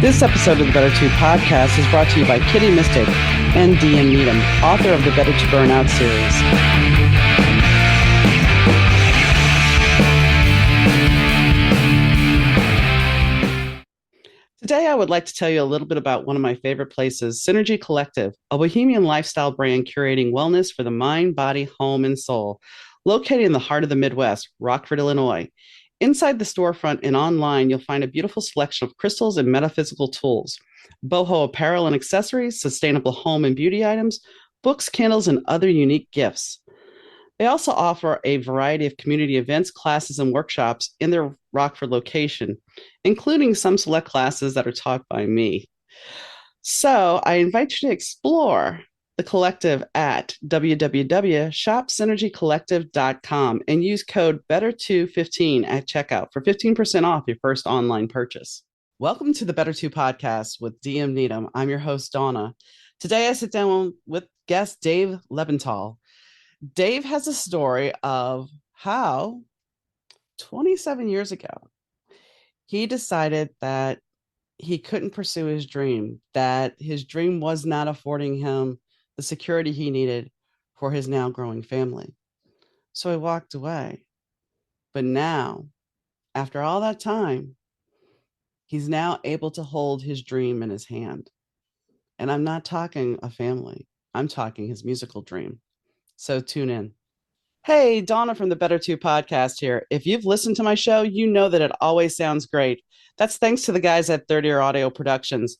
This episode of the Better 2 podcast is brought to you by Kitty Mystic and DM Needham, author of the Better to Burn Out series. Today, I would like to tell you a little bit about one of my favorite places, Synergy Collective, a bohemian lifestyle brand curating wellness for the mind, body, home, and soul. Located in the heart of the Midwest, Rockford, Illinois. Inside the storefront and online, you'll find a beautiful selection of crystals and metaphysical tools, boho apparel and accessories, sustainable home and beauty items, books, candles, and other unique gifts. They also offer a variety of community events, classes, and workshops in their Rockford location, including some select classes that are taught by me. So I invite you to explore the collective at www.shopsynergycollective.com and use code BETTER215 at checkout for 15% off your first online purchase. Welcome to the Better 2 podcast with DM Needham. I'm your host, Donna. Today I sit down with guest Dave Lebental. Dave has a story of how 27 years ago, he decided that he couldn't pursue his dream, that his dream was not affording him the security he needed for his now growing family. So he walked away. But now, after all that time, he's now able to hold his dream in his hand. And I'm not talking a family, I'm talking his musical dream. So tune in. Hey, Donna from the Better 2 podcast here. If you've listened to my show, you know that it always sounds great. That's thanks to the guys at Third Ear Audio Productions.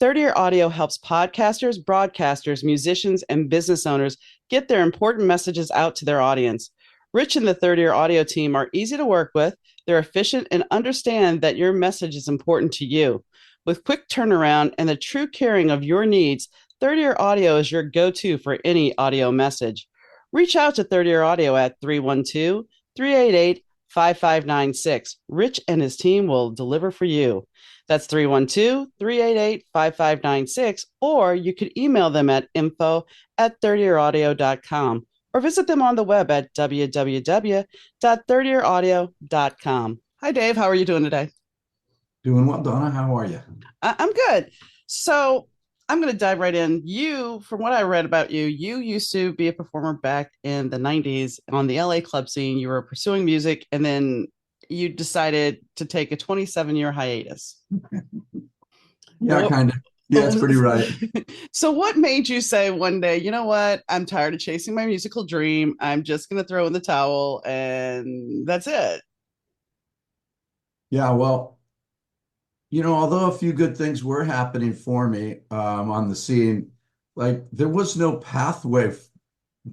Third Ear Audio helps podcasters, broadcasters, musicians, and business owners get their important messages out to their audience. Rich and the Third Ear Audio team are easy to work with. They're efficient and understand that your message is important to you. With quick turnaround and the true caring of your needs, Third Ear Audio is your go-to for any audio message. Reach out to Third Ear Audio at 312-388-5596. Rich and his team will deliver for you. That's 312-388-5596, or you could email them at info@thirdearaudio.com or visit them on the web at www.thirdearaudio.com. Hi, Dave. How are you doing today? Doing well, Donna. How are you? I'm good. So I'm going to dive right in. You, from what I read about you, you used to be a performer back in the 90s on the LA club scene. You were pursuing music, and then you decided to take a 27-year hiatus. Yeah, kind of. Yeah, that's pretty right. So what made you say one day, you know what? I'm tired of chasing my musical dream. I'm just going to throw in the towel, and that's it. Yeah, well, although a few good things were happening for me on the scene, like there was no pathway,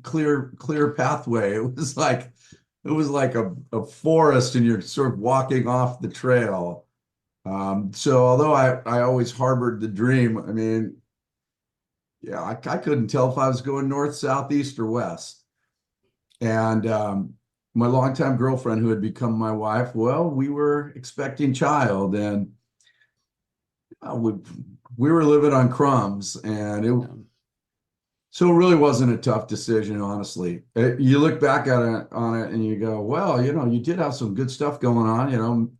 clear pathway. It was like a forest, and you're sort of walking off the trail. So although I always harbored the dream, I mean, yeah, I couldn't tell if I was going north, south, east, or west. And my longtime girlfriend, who had become my wife, well, we were expecting child, and we were living on crumbs, and so it really wasn't a tough decision, honestly. You look back on it and you go, well, you did have some good stuff going on.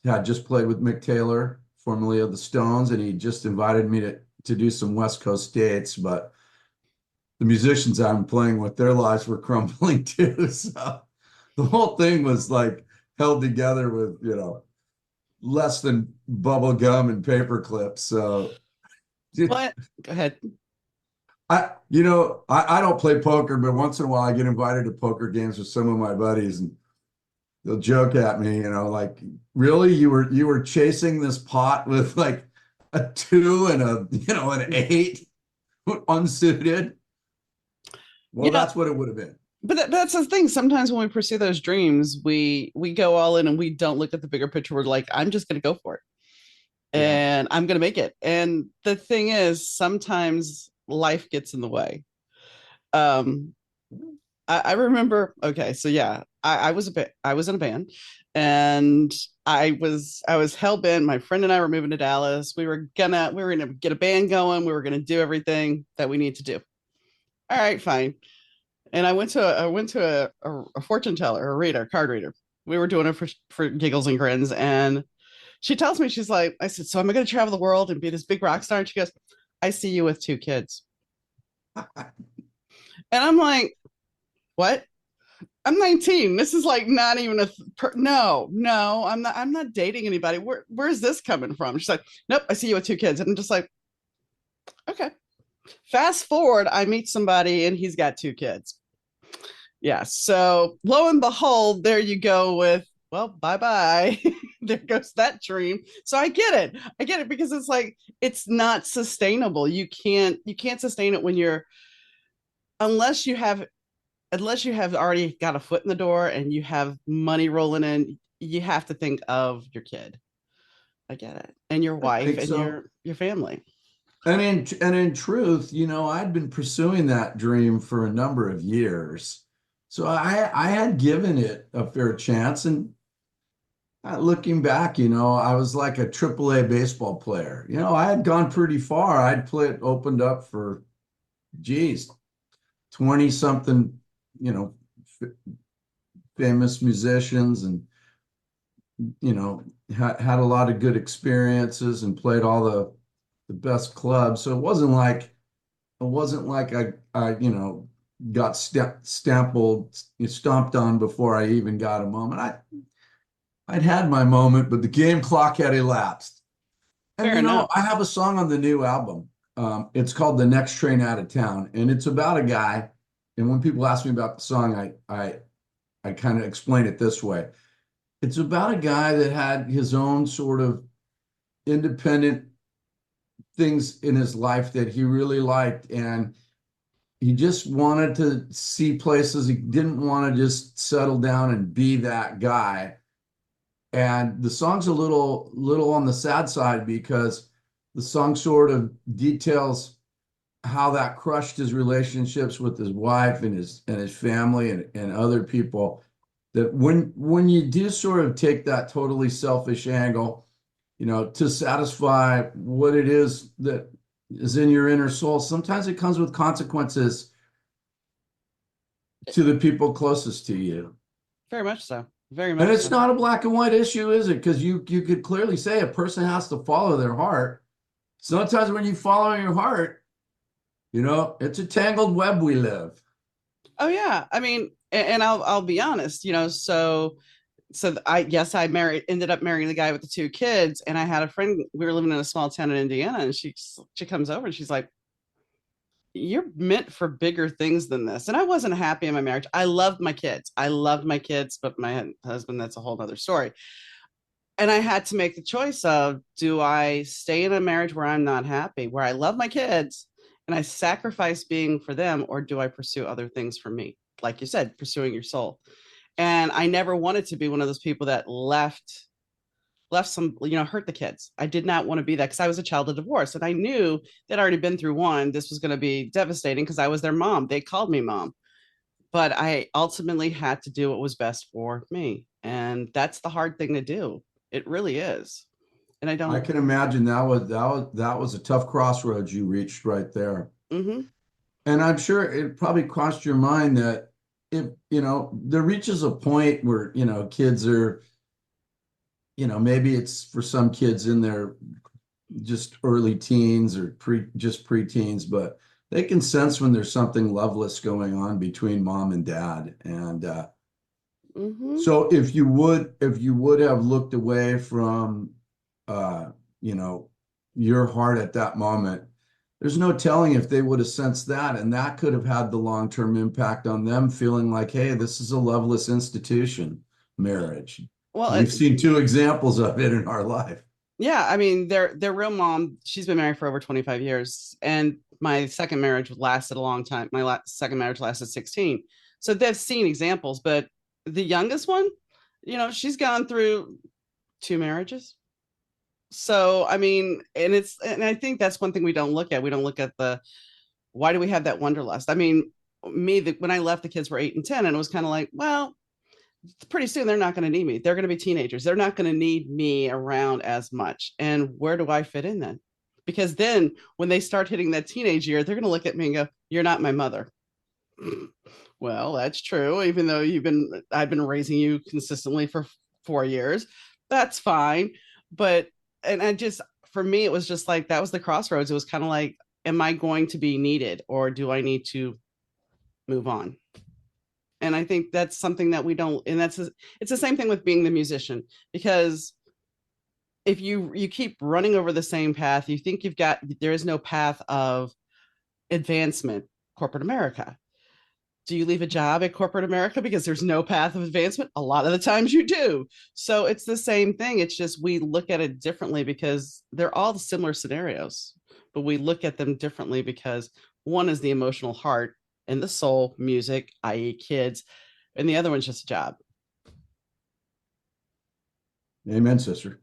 I just played with Mick Taylor, formerly of the Stones, and he just invited me to do some West Coast dates, but the musicians I'm playing with, their lives were crumbling too. So the whole thing was like held together with, less than bubble gum and paper clips. So What? Go ahead. I don't play poker, but once in a while I get invited to poker games with some of my buddies, and they'll joke at me, like, really, you were chasing this pot with like a 2 and an 8 unsuited. Well, that's what it would have been. But that's the thing. Sometimes when we pursue those dreams, we go all in and we don't look at the bigger picture. We're like, I'm just going to go for it, and I'm going to make it. And the thing is, sometimes life gets in the way. I remember. Okay, so yeah, I was in a band, and I was hell bent. My friend and I were moving to Dallas. We were gonna get a band going. We were gonna do everything that we need to do. All right, fine. And I went to a fortune teller, a card reader. We were doing it for giggles and grins, and She tells me, she's like, I said, so am I going to travel the world and be this big rock star? And she goes, I see you with two kids. And I'm like, what? I'm 19. This is like not even no, no, I'm not dating anybody. Where's this coming from? She's like, nope, I see you with two kids. And I'm just like, okay. Fast forward, I meet somebody and he's got two kids. Yeah. So lo and behold, there you go with, well, bye bye. There goes that dream. So I get it. I get it because it's like it's not sustainable. You can't sustain it when you're unless you have unless you have already got a foot in the door and you have money rolling in, you have to think of your kid. I get it. And your I wife think and so. your family. And in truth, I'd been pursuing that dream for a number of years. So I had given it a fair chance. And looking back, I was like a AAA baseball player. I had gone pretty far. I'd opened up for, geez, 20 something, you know, f famous musicians, and, had a lot of good experiences and played all the best clubs. So it wasn't like I got stomped on before I even got a moment. I'd had my moment, but the game clock had elapsed. And Fair enough. I have a song on the new album. It's called "The Next Train Out of Town," and it's about a guy. And when people ask me about the song, I kind of explain it this way. It's about a guy that had his own sort of independent things in his life that he really liked, and he just wanted to see places. He didn't want to just settle down and be that guy. And the song's a little on the sad side because the song sort of details how that crushed his relationships with his wife and his family and other people. That when you do sort of take that totally selfish angle, to satisfy what it is that is in your inner soul, sometimes it comes with consequences to the people closest to you. Very much so. Very And much it's so. not a black and white issue, is it? Because you could clearly say a person has to follow their heart. Sometimes when you follow your heart, it's a tangled web we live. Oh yeah. I mean, and I'll be honest, so I yes, I ended up marrying the guy with the two kids, and I had a friend. We were living in a small town in Indiana, and she comes over and she's like, "You're meant for bigger things than this." And I wasn't happy in my marriage. I loved my kids. I loved my kids, but my husband, that's a whole other story. And I had to make the choice of, do I stay in a marriage where I'm not happy, where I love my kids and I sacrifice being for them, or do I pursue other things for me? Like you said, pursuing your soul. And I never wanted to be one of those people that left some, hurt the kids. I did not want to be that because I was a child of divorce and I knew they'd already been through one. This was going to be devastating because I was their mom. They called me mom, but I ultimately had to do what was best for me. And that's the hard thing to do. It really is. And I I don't, can imagine that was a tough crossroads you reached right there. mm-hmm. And I'm sure it probably crossed your mind that if, there reaches a point where, kids are, maybe it's for some kids in their just early teens or just preteens, but they can sense when there's something loveless going on between mom and dad. And Mm-hmm. so if you would have looked away from, uh, you know, your heart at that moment, there's no telling if they would have sensed that, and that could have had the long-term impact on them feeling like, hey, this is a loveless institution, marriage. Well, We've seen two examples of it in our life. yeah, I mean, their real mom, she's been married for over 25 years. And my second marriage lasted a long time. My second marriage lasted 16. So they've seen examples, but the youngest one, she's gone through two marriages. So, I mean, and I think that's one thing we don't look at. We don't look at why do we have that wanderlust? I mean, when I left, the kids were 8 and 10, and it was kind of like, well, pretty soon they're not going to need me. They're going to be teenagers. They're not going to need me around as much. And where do I fit in then? Because then when they start hitting that teenage year, they're going to look at me and go, "You're not my mother." Well, that's true. Even though I've been raising you consistently for 4 years, that's fine. but and I just for me it was just like that was the crossroads. It was kind of like, am I going to be needed or do I need to move on? And I think that's something that we don't, and it's the same thing with being the musician, because if you keep running over the same path, you think there is no path of advancement. Corporate America, do you leave a job at corporate America because there's no path of advancement? A lot of the times you do. So it's the same thing. It's just we look at it differently because they're all similar scenarios, but we look at them differently because one is the emotional heart and the soul, music, i.e., kids, and the other one's just a job. Amen, sister.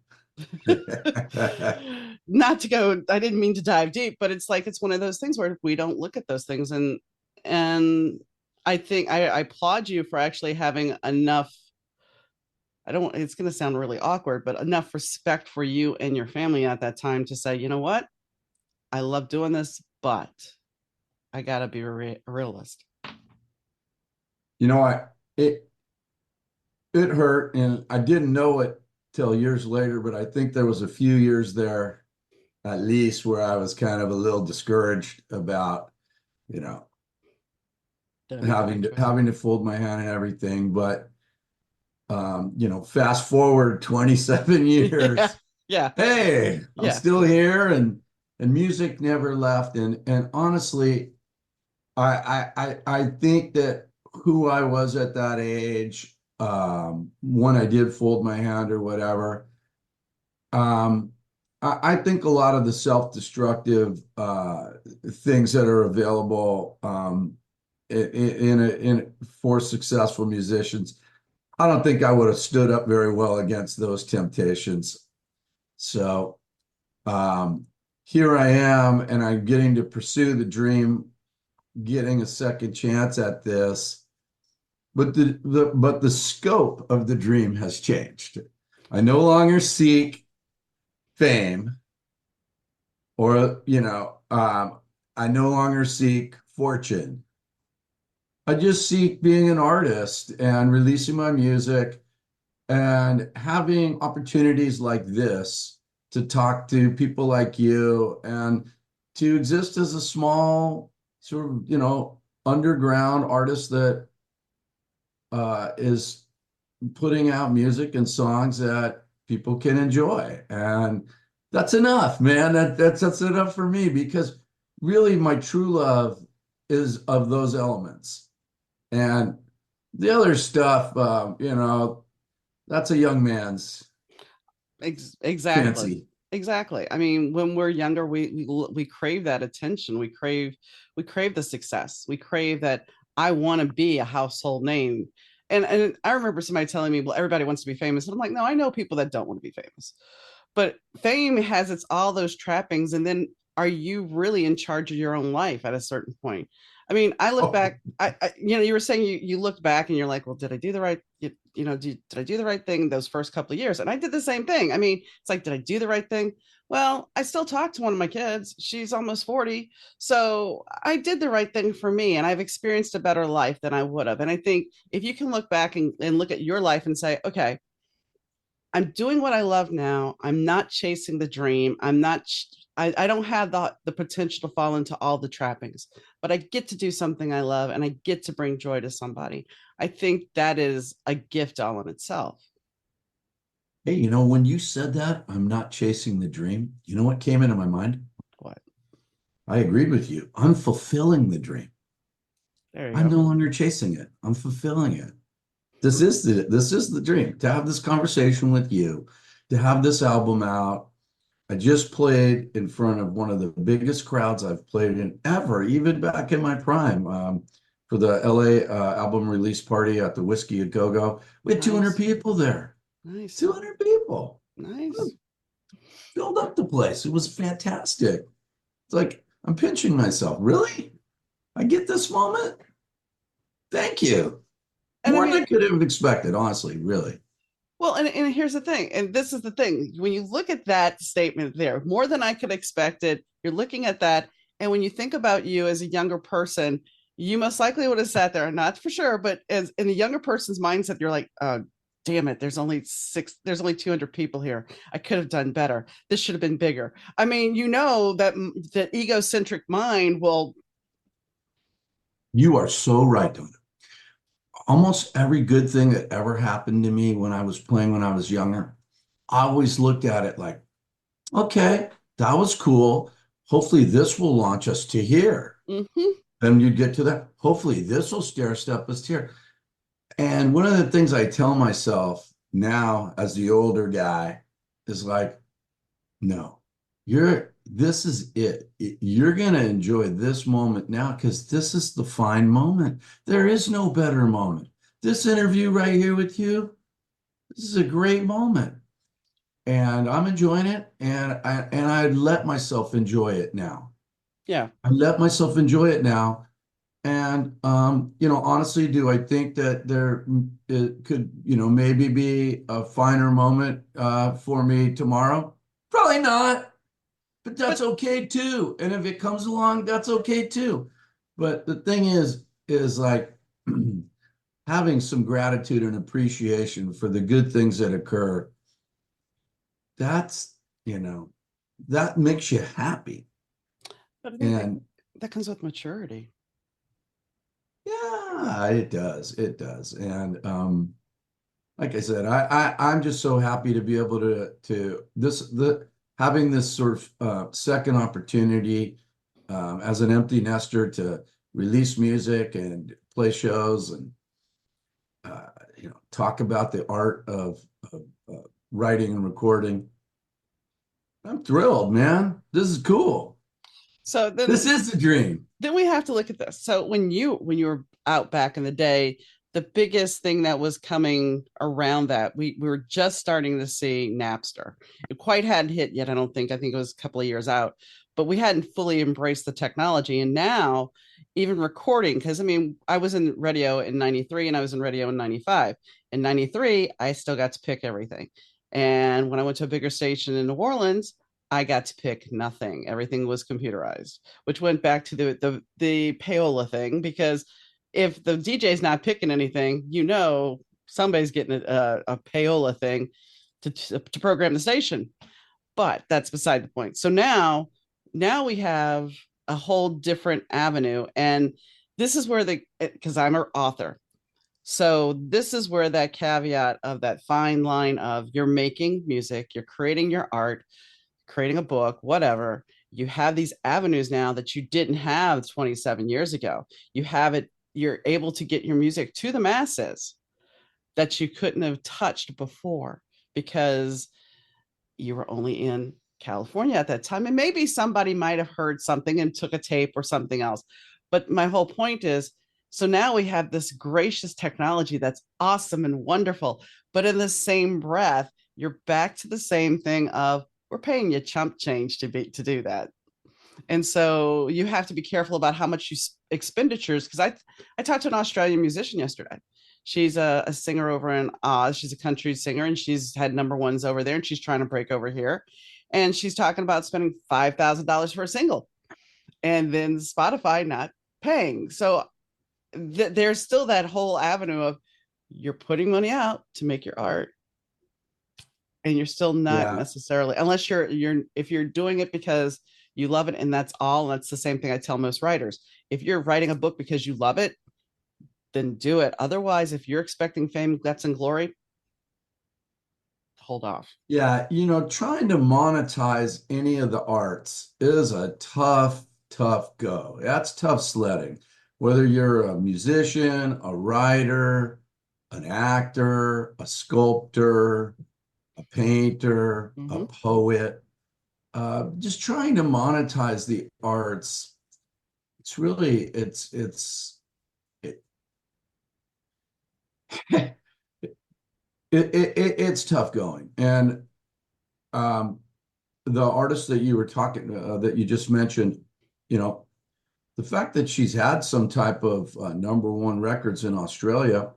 Not to go, I didn't mean to dive deep, but it's like it's one of those things where we don't look at those things, and I think I applaud you for actually having enough. I don't, it's going to sound really awkward, but enough respect for you and your family at that time to say, you know what? I love doing this, but I got to be a realist. You know, it it hurt, and I didn't know it till years later, but I think there was a few years there at least where I was kind of a little discouraged about, you know, Doing the right choice. having to fold my hand and everything. But fast forward 27 Yeah. years, Yeah. hey, I'm Yeah. still here, and music never left. And honestly, I think that who I was at that age, when I did fold my hand or whatever, um, I think a lot of the self-destructive things that are available, for successful musicians, I don't think I would have stood up very well against those temptations. So um, here I am, and I'm getting to pursue the dream, getting a second chance at this. But the scope of the dream has changed. I no longer seek fame, or I no longer seek fortune. I just seek being an artist and releasing my music and having opportunities like this to talk to people like you and to exist as a small sort of, underground artist that is putting out music and songs that people can enjoy. And that's enough, man. That's enough for me, because really my true love is of those elements. And the other stuff, that's a young man's Exactly. fancy. Exactly. I mean, when we're younger, we crave that attention. We crave the success. We crave that I want to be a household name. And I remember somebody telling me, well, everybody wants to be famous. And I'm like, no, I know people that don't want to be famous. But fame has its all those trappings, and then are you really in charge of your own life at a certain point? I mean, I look Oh, back. You were saying you looked back and you're like, well, did I do the right? Did I do the right thing those first couple of years? And I did the same thing. I mean, it's like, did I do the right thing? Well, I still talk to one of my kids. She's almost 40. So I did the right thing for me, and I've experienced a better life than I would have. And I think if you can look back and look at your life and say, okay, I'm doing what I love now. I'm not chasing the dream. I don't have the potential to fall into all the trappings, but I get to do something I love and I get to bring joy to somebody. I think that is a gift all in itself. hey, when you said that, I'm not chasing the dream. You know what came into my mind? What? I agreed with you. I'm fulfilling the dream. There you I'm go. no longer chasing it. I'm fulfilling it. This is the dream, to have this conversation with you, to have this album out. I just played in front of one of the biggest crowds I've played in ever, even back in my prime, for the LA album release party at the Whiskey a Go Go. We had 200 Nice. people there. Nice. 200 people. Nice. Filled up the place. It was fantastic. It's like I'm pinching myself. Really? I get this moment? Thank you. And I More than mean, I could have expected, honestly, really. well, and here's the thing, and this is the thing. When you look at that statement there, more than I could expect it, you're looking at that. And when you think about you as a younger person, you most likely would have sat there, not for sure, but as in a younger person's mindset, you're like, damn it, there's only 200 people here. I could have done better. This should have been bigger. I mean, that the egocentric mind will. You are so right, Donna. Almost every good thing that ever happened to me when I was playing when I was younger, I always looked at it like, okay, that was cool. Hopefully this will launch us to here. Mhm. Then you get to that. Hopefully this will stair step us here. And one of the things I tell myself now as the older guy is like, no, this is it. You're going to enjoy this moment now because this is the fine moment. There is no better moment. This interview right here with you, this is a great moment. And I'm enjoying it. And I let myself enjoy it now. Yeah. I let myself enjoy it now. And honestly, do I think that it could, maybe be a finer moment for me tomorrow? Probably not, but that's But okay too. And if it comes along, that's okay too. But the thing is like having some gratitude and appreciation for the good things that occur. That's, you know, that makes you happy. I think And that comes with maturity. yeah, it does. It does. And like I said, I'm just so happy to be able to having this sort of second opportunity as an empty nester to release music and play shows and uh, talk about the art of writing and recording. I'm thrilled, man. This is cool. So This then is the dream. then we have to look at this. So when you were out back in the day, the biggest thing that was coming around that we were just starting to see Napster. It quite hadn't hit yet, I don't think. I think it was a couple of years out, but we hadn't fully embraced the technology. And now, even recording, because I mean, I was in radio in '93 and I was in radio in '95. In '93, I still got to pick everything. And when I went to a bigger station in New Orleans, I got to pick nothing. Everything was computerized, which went back to the payola thing because if the DJ is not picking anything, somebody's getting a payola thing to program the station. But that's beside the point. So now we have a whole different avenue, and this is where because I'm an author, so this is where that caveat of that fine line of you're making music, you're creating your art, creating a book, whatever. You have these avenues now that you didn't have 27 years ago. You're able to get your music to the masses that you couldn't have touched before because you were only in California at that time. And maybe somebody might have heard something and took a tape or something else. But my whole point is so now we have this gracious technology that's awesome and wonderful. But in the same breath, you're back to the same thing of we're paying you chump change to do that. And so you have to be careful about how much you expenditures. Because I talked to an Australian musician yesterday. She's a singer over in Oz. She's a country singer, and she's had number ones over there, and she's trying to break over here. And she's talking about spending $5,000 for a single, and then Spotify not paying. So there's still that whole avenue of you're putting money out to make your art, and you're still not Yeah. necessarily, unless you're if you're doing it because you love it and that's all. And that's the same thing I tell most writers. If you're writing a book because you love it, then do it. Otherwise, if you're expecting fame, guts, and glory, hold off. Yeah, trying to monetize any of the arts is a tough, tough go. That's tough sledding. Whether you're a musician, a writer, an actor, a sculptor, a painter, a Mm-hmm. poet, just trying to monetize the arts. It's really, it, it's tough going. And um, the artist that you were talking that you just mentioned, you know, the fact that she's had some type of number one records in Australia,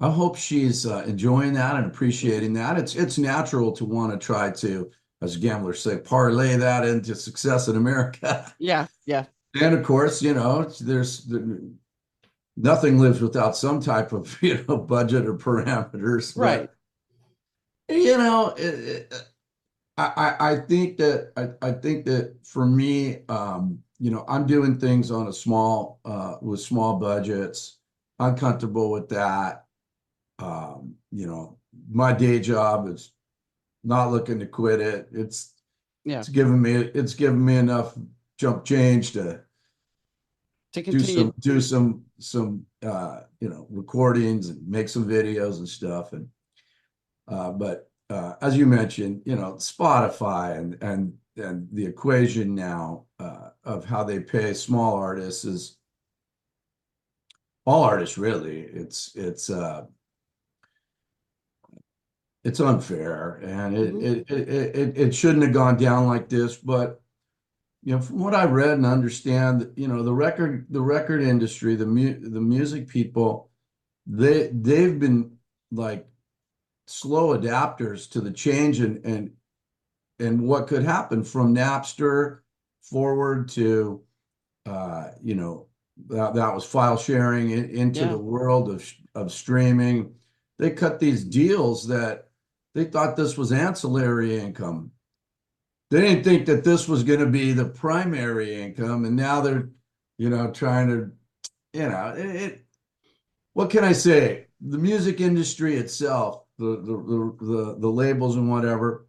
I hope she's enjoying that and appreciating that. It's natural to want to try to, as gamblers say, parlay that into success in America. Yeah, yeah. And of course, there's nothing lives without some type of, budget or parameters. Right. But, you know, I think that I think that for me, I'm doing things on a small with small budgets. I'm comfortable with that. My day job is not looking to quit it. Yeah. It's given me enough jump change to To do continue. some recordings and make some videos and stuff. But as you mentioned, Spotify and the equation now of how they pay small artists is all artists really. It's unfair, and it Mhm. it, it it it shouldn't have gone down like this. But from what I read and understand, the record industry, the music people, they've been like slow adapters to the change and what could happen from Napster forward to that was file sharing into Yeah. the world of streaming. They cut these deals that they thought this was ancillary income. They didn't think that this was going to be the primary income, and now they're trying to what can I say? The music industry itself, the labels and whatever,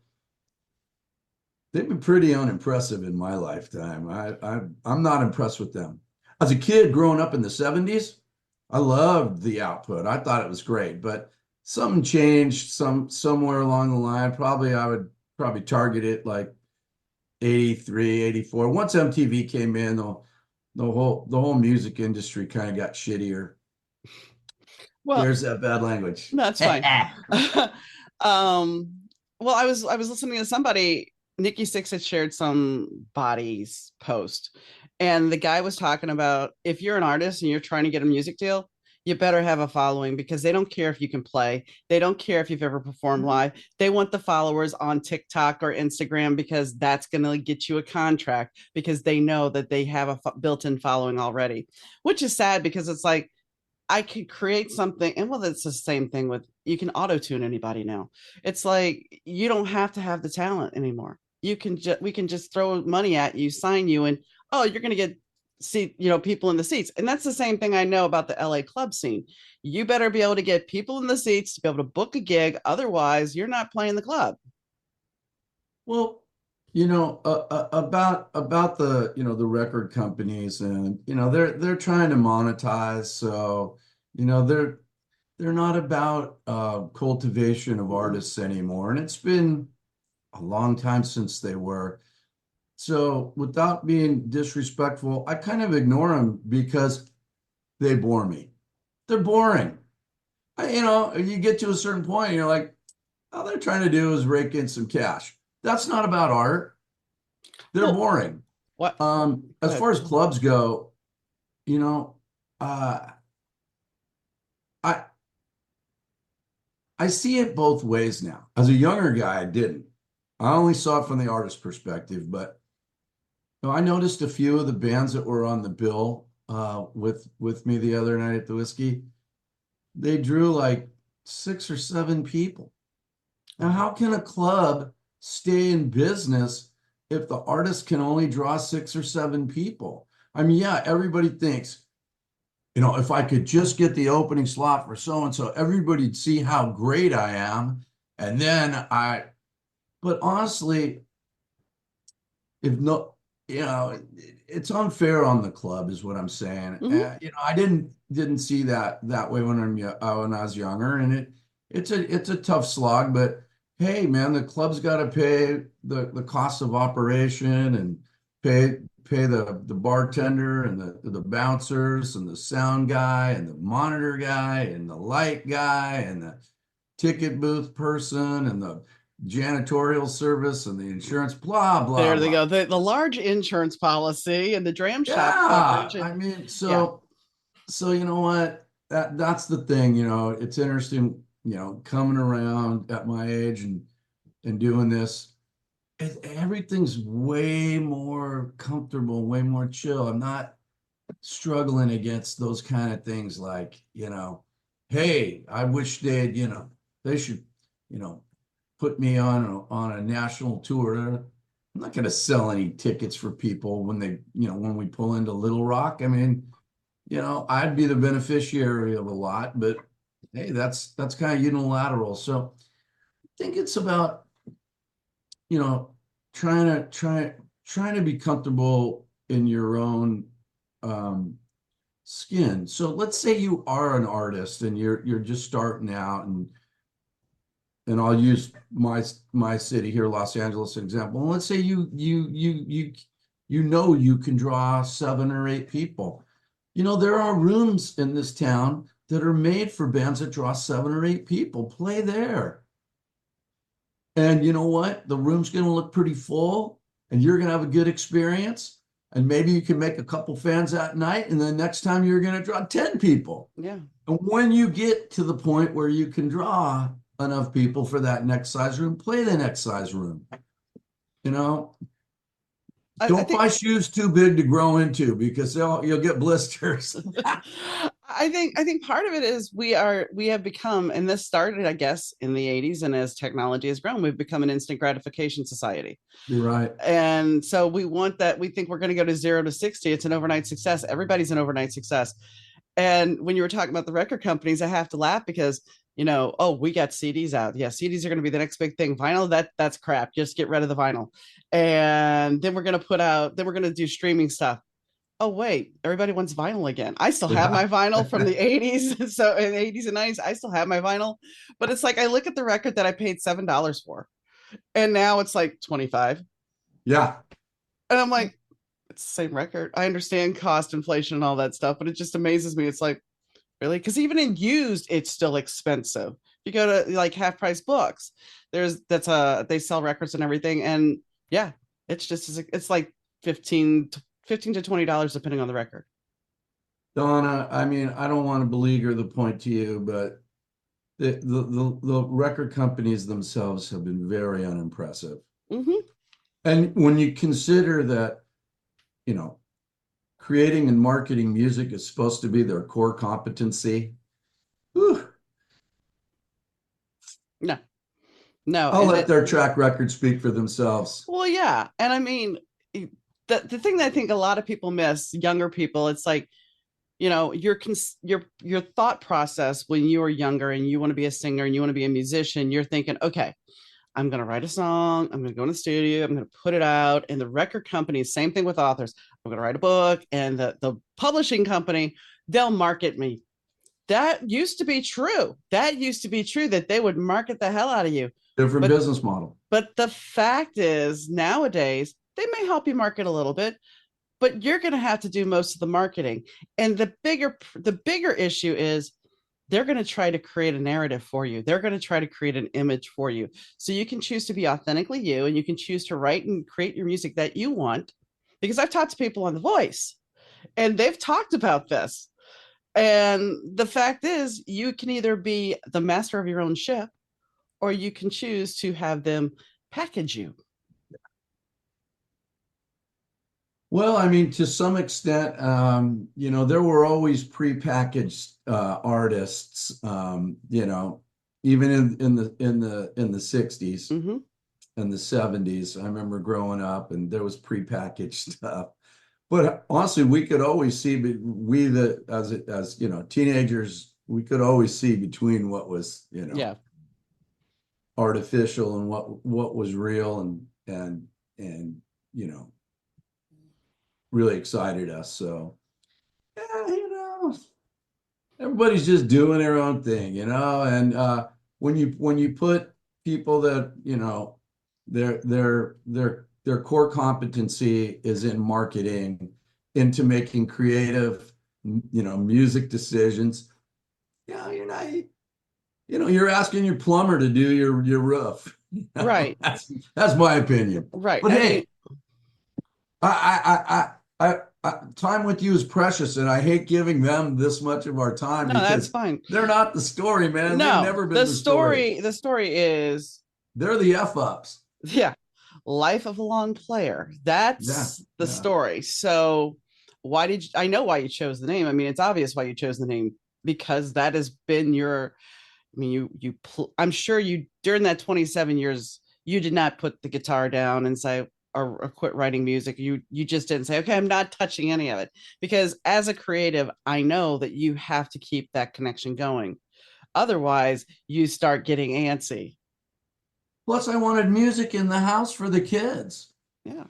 they've been pretty unimpressive in my lifetime. I'm not impressed with them. As a kid growing up in the 70s, I loved the output. I thought it was great, but something changed somewhere along the line. I would probably target it like 83, 84. Once MTV came in, the whole music industry kind of got shittier. Well, There's that bad language. that's fine. um, well, I was listening to somebody. Nikki Six had shared some bodies post, and the guy was talking about if you're an artist and you're trying to get a music deal, you better have a following because they don't care if you can play. They don't care if you've ever performed live. They want the followers on TikTok or Instagram because that's going to get you a contract because they know that they have a built-in following already, which is sad because it's like I could create something, and well, that's the same thing with you can auto tune anybody now. It's like you don't have to have the talent anymore. We can just throw money at you, sign you, and oh, you're going to get people in the seats. And that's the same thing I know about the LA club scene. You better be able to get people in the seats to be able to book a gig. Otherwise, you're not playing the club. Well, about the record companies, and they're trying to monetize. So they're not about cultivation of Mm-mm. artists anymore, and it's been a long time since they were. So without being disrespectful, I kind of ignore them because they bore me. They're boring. You get to a certain point, and you're like, all they're trying to do is rake in some cash. That's not about art. They're Well, boring. what? Go As ahead. far as clubs go, you know, uh, I I see it both ways now. As a younger guy, I didn't. I only saw it from the artist perspective, but I noticed a few of the bands that were on the bill with me the other night at the whiskey. They drew like 6 or 7 people. Now, how can a club stay in business if the artist can only draw 6 or 7 people? I mean, yeah, everybody thinks, if I could just get the opening slot for so and so, everybody'd see how great I am. And but honestly, if no, it's unfair on the club, is what I'm saying. Hmm. I didn't see that way when I was younger, and it's a tough slog. But hey, man, the club's got to pay the cost of operation and pay the bartender and the bouncers and the sound guy and the monitor guy and the light guy and the ticket booth person and the janitorial service and the insurance, blah, blah, There they blah. go. The large insurance policy and the dram shop Yeah. coverage. I mean, Yeah. so you know what? That's the thing, it's interesting, coming around at my age and doing this. Everything's way more comfortable, way more chill. I'm not struggling against those kind of things like, hey, I wish they should, you know, put me on a national tour. I'm not going to sell any tickets for people when we pull into Little Rock. I mean, I'd be the beneficiary of a lot, but hey, that's kind of unilateral. So I think it's about, you know, trying to be comfortable in your own um, skin. So let's say you are an artist and you're just starting out, and I'll use my city here, Los Angeles, example. And let's say you can draw 7 or 8 people. There are rooms in this town that are made for bands that draw 7 or 8 people. Play there. And you know what? The room's going to look pretty full, and you're going to have a good experience. And maybe you can make a couple fans that night, and then next time you're going to draw 10 people. Yeah. And when you get to the point where you can draw enough people for that next size room, play the next size room. You know, I don't think buy shoes too big to grow into, because you'll get blisters. I think part of it is we have become, and this started, I guess, in the 80s, and as technology has grown, we've become an instant gratification society. You're right. And so we want that. We think we're going to go to 0 to 60. It's an overnight success. Everybody's an overnight success. And when you were talking about the record companies, I have to laugh because, oh, we got CDs out. Yeah, CDs are going to be the next big thing. Vinyl, that's crap. Just get rid of the vinyl. And then we're going to do streaming stuff. Oh, wait, everybody wants vinyl again. I still have Yeah. my vinyl from the 80s. So in the 80s and 90s, I still have my vinyl. But it's like I look at the record that I paid $7 for, and now it's like 25. Yeah. And I'm like, it's the same record. I understand cost inflation and all that stuff, but it just amazes me. It's like, really? Because even in used, it's still expensive. You go to like half price books, they sell records and everything. And yeah, it's like 15 to $20 depending on the record. Donna, I mean, I don't want to beleaguer the point to you, but the record companies themselves have been very unimpressive. Mm-hmm. And when you consider that, you know, creating and marketing music is supposed to be their core competency, whew, No, no. I'll And let it, their track record speak for themselves. well, yeah. And I mean, the thing that I think a lot of people miss, younger people, it's like, your thought process when you were younger and you want to be a singer and you want to be a musician, you're thinking, okay, I'm going to write a song, I'm going to go in the studio, I'm going to put it out. And the record company, same thing with authors. I'm going to write a book, and the publishing company, they'll market me. That used to be true. That used to be true, that they would market the hell out of you. Different But business model. but the fact is, nowadays, they may help you market a little bit, but you're going to have to do most of the marketing. And the bigger issue is they're going to try to create a narrative for you. They're going to try to create an image for you. So you can choose to be authentically you, and you can choose to write and create your music that you want. Because I've talked to people on The Voice, and they've talked about this. And the fact is, you can either be the master of your own ship, or you can choose to have them package you. Well, I mean, to some extent, there were always prepackaged artists, even in the 60s Mm-hmm. and the 70s. I remember growing up and there was prepackaged stuff. But honestly, we could always see, as teenagers, we could always see between what was, Yeah. artificial and what was real, and really excited us. So yeah, everybody's just doing their own thing, and when you put people that, their core competency is in marketing, into making creative, music decisions. You're asking your plumber to do your roof. Right. That's my opinion. Right. But I hey, mean, time with you is precious, and I hate giving them this much of our time no, that's because fine. they're not the story, man. They've No, never been the the story. story is, They're the F ups. yeah, life of a long player. Yeah, That's the yeah. story. So why did you, I know why you chose the name. I mean, it's obvious why you chose the name because that has been your, I mean, I'm sure you, during that 27 years, you did not put the guitar down and say, or quit writing music. You just didn't say, okay, I'm not touching any of it. Because as a creative, I know that you have to keep that connection going. Otherwise, you start getting antsy. Plus, I wanted music in the house for the kids. Yeah.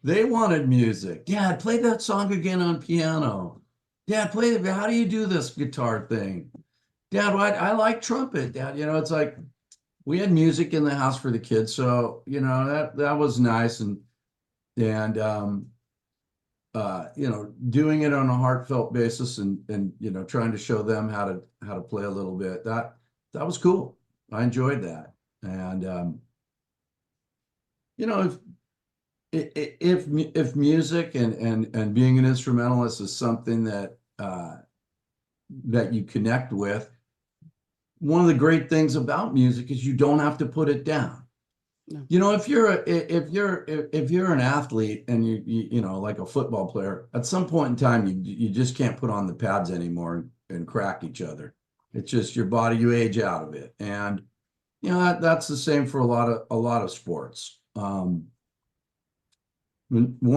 They wanted music. Dad, play that song again on piano. Dad, play it. How do you do this guitar thing? Dad, I like trumpet. Dad, it's like we had music in the house for the kids, so that was nice, and doing it on a heartfelt basis and trying to show them how to play a little bit. That was cool. I enjoyed that, and you know if if music and being an instrumentalist is something that you connect with, one of the great things about music is you don't have to put it down. No. If you're an athlete and like a football player, at some point in time you just can't put on the pads anymore and crack each other. It's just your body, you age out of it. And that's the same for a lot of sports. One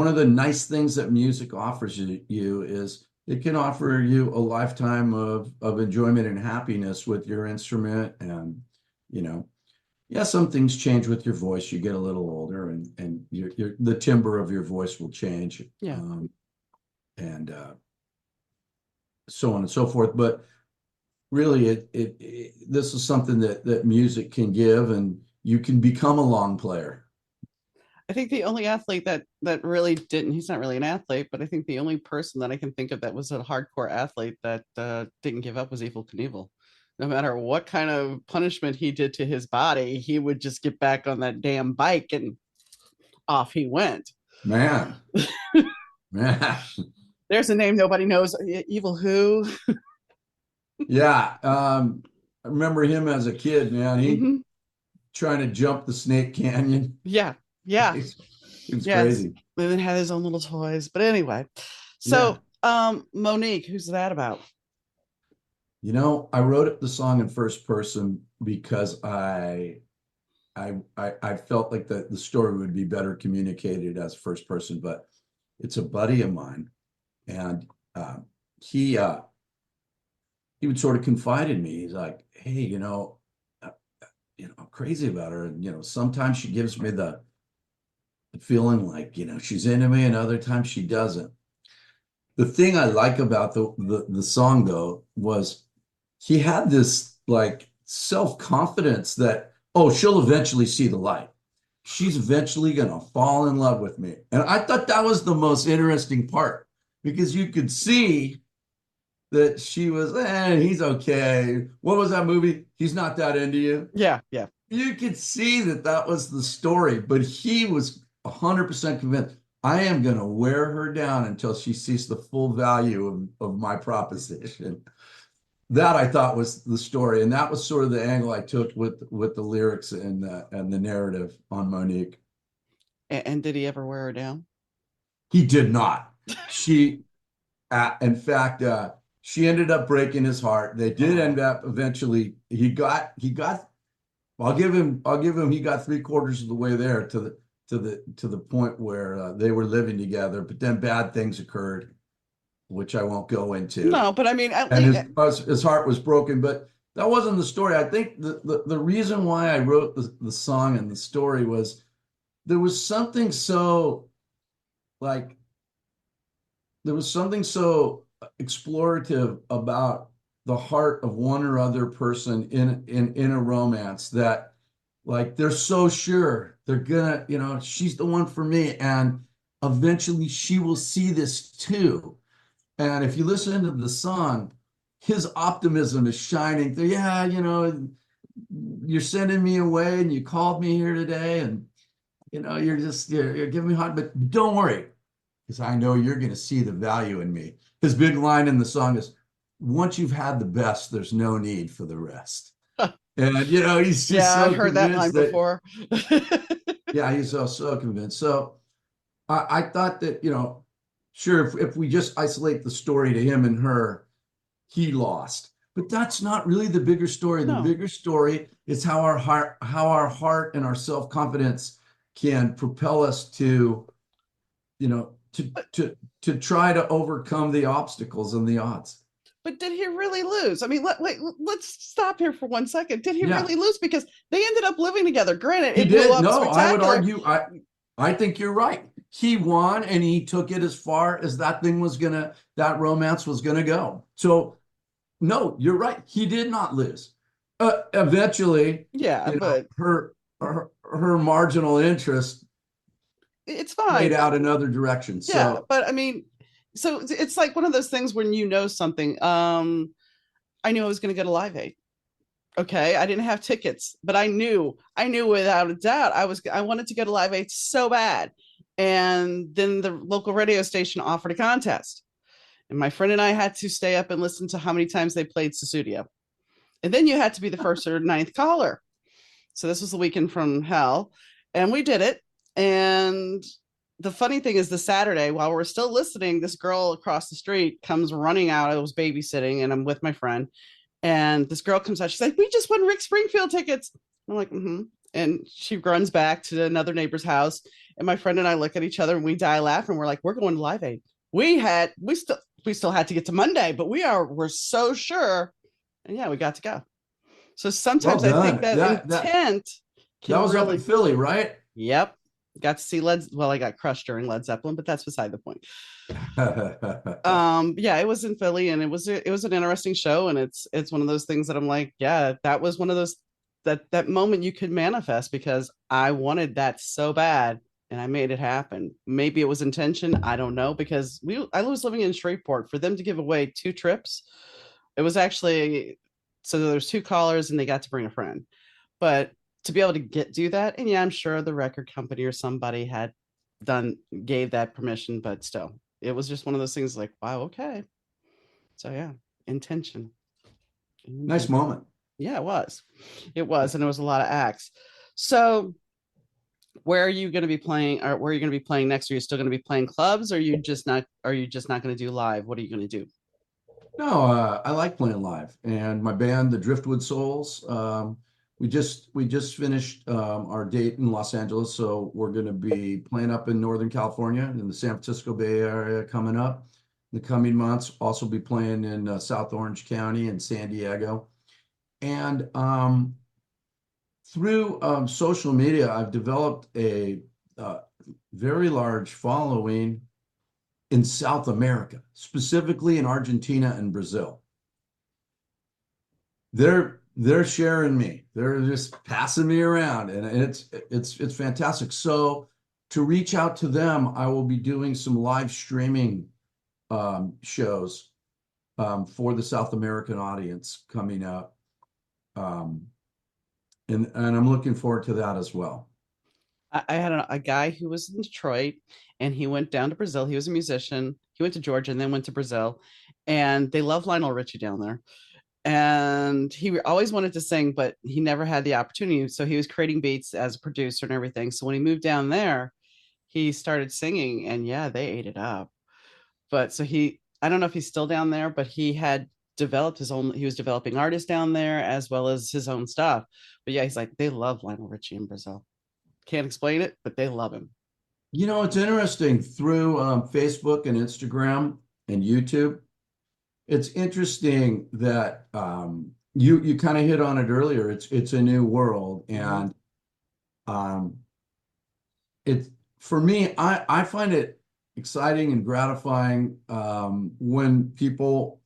of the nice things that music offers you is it can offer you a lifetime of enjoyment and happiness with your instrument. And, you know, yeah, some things change with your voice. You get a little older and the timbre of your voice will change. Yeah. And so on and so forth. But really, this is something that music can give, and you can become a long player. I think the only athlete that really didn't, he's not really an athlete, but I think the only person that I can think of that was a hardcore athlete that didn't give up was Evil Knievel. No matter what kind of punishment he did to his body, he would just get back on that damn bike and off he went. Man, man. There's a name nobody knows. Evil who? Yeah. I remember him as a kid, man. He Mm-hmm. trying to jump the Snake Canyon. Yeah. Yeah. He was Yeah. crazy. And then had his own little toys. But anyway, Yeah. so Monique, who's that about? I wrote the song in first person because I felt like the story would be better communicated as first person, but it's a buddy of mine, and he he would sort of confide in me. He's like, "Hey, I'm crazy about her, and sometimes she gives me the feeling like she's into me, and other times she doesn't." The thing I like about the song though was he had this like self-confidence that, oh, she'll eventually see the light. She's eventually gonna fall in love with me. And I thought that was the most interesting part because you could see that she was, he's okay. What was that movie? He's not that into you. Yeah, yeah. You could see that was the story, but he was 100% convinced. I am going to wear her down until she sees the full value of my proposition. That I thought was the story, and that was sort of the angle I took with the lyrics and the narrative on Monique. And did he ever wear her down? He did not. She, in fact, she ended up breaking his heart. They did end up eventually. He got. I'll give him. He got 3/4 of the way there to the point where they were living together. But then bad things occurred, which I won't go into. No, but I mean, at And least, his heart was broken. But that wasn't the story. I think the reason why I wrote the song and the story was there was something so like there was something so explorative about the heart of one or other person in a romance that like they're so sure they're gonna, she's the one for me, and eventually she will see this too. And if you listen to the song, his optimism is shining through. Yeah, you're sending me away and you called me here today, and you're giving me heart, but don't worry, because I know you're going to see the value in me. His big line in the song is, once you've had the best, there's no need for the rest. And, he's just yeah, I've so heard that line convinced that, before. yeah, he's so convinced. So I thought that, sure, if we just isolate the story to him and her, he lost. But that's not really the bigger story. The No. bigger story is how our heart and our self-confidence can propel us to, you know, to try to overcome the obstacles and the odds. But did he really lose? I mean, let's stop here for 1 second. Did he Yeah, really lose? Because they ended up living together. Granted, he it blew did. up No, I would spectacular. argue, I think you're right. He won and he took it as far as that romance was gonna go. So no, you're right. He did not lose. Eventually, Yeah, but her marginal interest it's played fine. out in other directions. Yeah, So but I mean, so it's like one of those things when you know something. I knew I was going to get a Live Aid. Okay, I didn't have tickets, but I knew without a doubt I wanted to go to Live Aid so bad. And then the local radio station offered a contest. And my friend and I had to stay up and listen to how many times they played Susudio. And then you had to be the first or ninth caller. So this was the weekend from hell. And we did it. And the funny thing is, the Saturday, while we're still listening, this girl across the street comes running out. I was babysitting and I'm with my friend. And this girl comes out. She's like, "We just won Rick Springfield tickets." I'm like, mm-hmm. And she runs back to another neighbor's house. And my friend and I look at each other and we die laughing. We're like, we're going to Live Aid. We still had to get to Monday, but we're so sure. And yeah, we got to go. So well sometimes I think done. that intent That can was up in really, Philly, right? yep. Got to see well, I got crushed during Led Zeppelin, but that's beside the point. Yeah, it was in Philly and it was an interesting show. And it's one of those things that I'm like, yeah, that was one of those that moment you could manifest because I wanted that so bad and I made it happen. Maybe it was intention, I don't know, because I was living in Shreveport. For them to give away 2 trips, it was actually, so there's 2 callers and they got to bring a friend. But to be able to do that, and yeah, I'm sure the record company or somebody had done gave that permission, but still, it was just one of those things like, wow, okay. So yeah, intention. Nice moment. Yeah, it was. It was, and there was a lot of acts. So where are you going to be playing, or where are you going to be playing next? Are you still going to be playing clubs, or are you just not going to do live? What are you going to do? No, I like playing live, and my band, the Driftwood Souls. We just finished our date in Los Angeles, so we're going to be playing up in Northern California in the San Francisco Bay Area coming up in the coming months. Also be playing in South Orange County and San Diego, and through social media, I've developed a uh, very large following in South America, specifically in Argentina and Brazil. They're sharing me. They're just passing me around, and it's fantastic. So to reach out to them, I will be doing some live streaming shows for the South American audience coming up, um, and I'm looking forward to that as well. I had a guy who was in Detroit and he went down to Brazil. He was a musician. He went to Georgia and then went to Brazil. And they love Lionel Richie down there. And he always wanted to sing, but he never had the opportunity. So he was creating beats as a producer and everything. So when he moved down there, he started singing and yeah, they ate it up. But so I don't know if he's still down there, but he was developing artists down there as well as his own stuff. But yeah, he's like, they love Lionel Richie in Brazil. Can't explain it, but they love him. You know, it's interesting through Facebook and Instagram and YouTube. It's interesting that you kind of hit on it earlier. It's a new world, Mhm. and um, it for me, I find it exciting and gratifying when people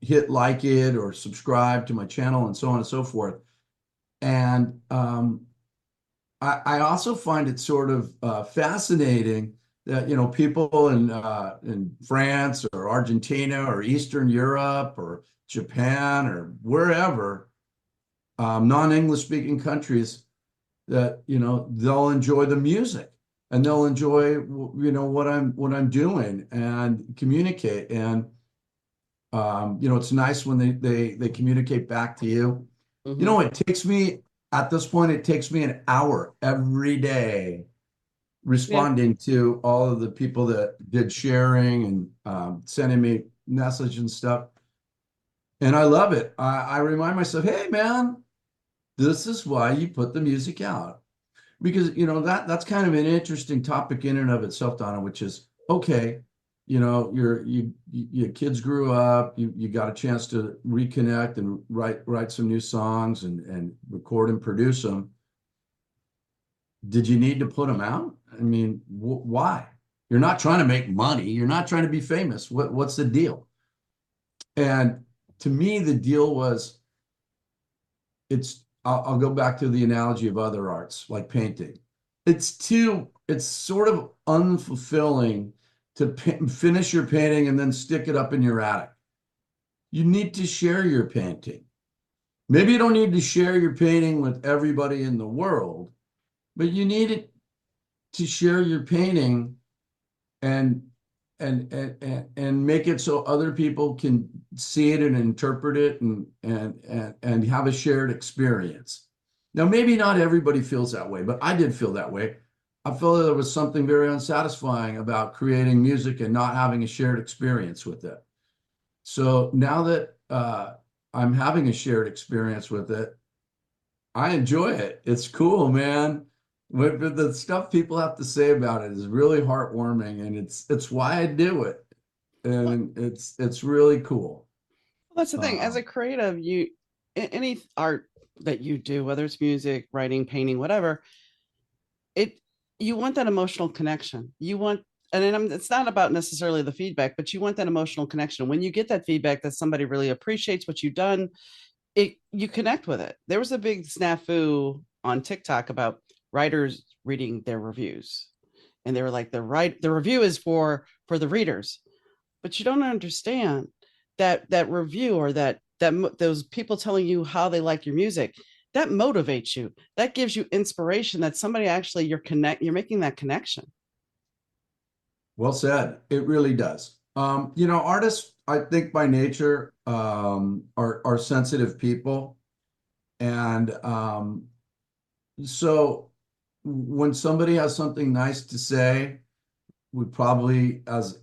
hit like it or subscribe to my channel and so on and so forth. And I also find it sort of fascinating that people in France or Argentina or Eastern Europe or Japan or wherever, non-English speaking countries, that they'll enjoy the music and they'll enjoy what I'm doing and communicate. And it's nice when they communicate back to you. Mhm. It takes me, at this point, it takes me an hour every day Yeah. responding to all of the people that did sharing and sending me message and stuff. And I love it. I remind myself, hey man, this is why you put the music out. Because that's kind of an interesting topic in and of itself, Donna, which is okay, your kids grew up, you got a chance to reconnect and write some new songs and record and produce them. Did you need to put them out? I mean, why? You're not trying to make money. You're not trying to be famous. What's the deal? And to me, the deal was I'll go back to the analogy of other arts like painting. It's sort of unfulfilling to finish your painting and then stick it up in your attic. You need to share your painting. Maybe you don't need to share your painting with everybody in the world, but you need it to share your painting and and make it so other people can see it and interpret it and have a shared experience. Now, maybe not everybody feels that way, but I did feel that way. I felt that there was something very unsatisfying about creating music and not having a shared experience with it. So now that I'm having a shared experience with it, I enjoy it. It's cool, man. But the stuff people have to say about it is really heartwarming, and it's why I do it, Well, and it's really cool. that's the thing. As a Um, creative, any art that you do, whether it's music, writing, painting, whatever, it you want that emotional connection. You want, and then it's not about necessarily the feedback, but you want that emotional connection. When you get that feedback that somebody really appreciates what you've done, it you connect with it. There was a big snafu on TikTok about writers reading their reviews, and they were like, the review is for the readers, but you don't understand that review or those people telling you how they like your music, that motivates you, that gives you inspiration, that somebody actually you're making that connection. well said. It really does. Artists, I think by nature, are sensitive people, and so when somebody has something nice to say, we probably as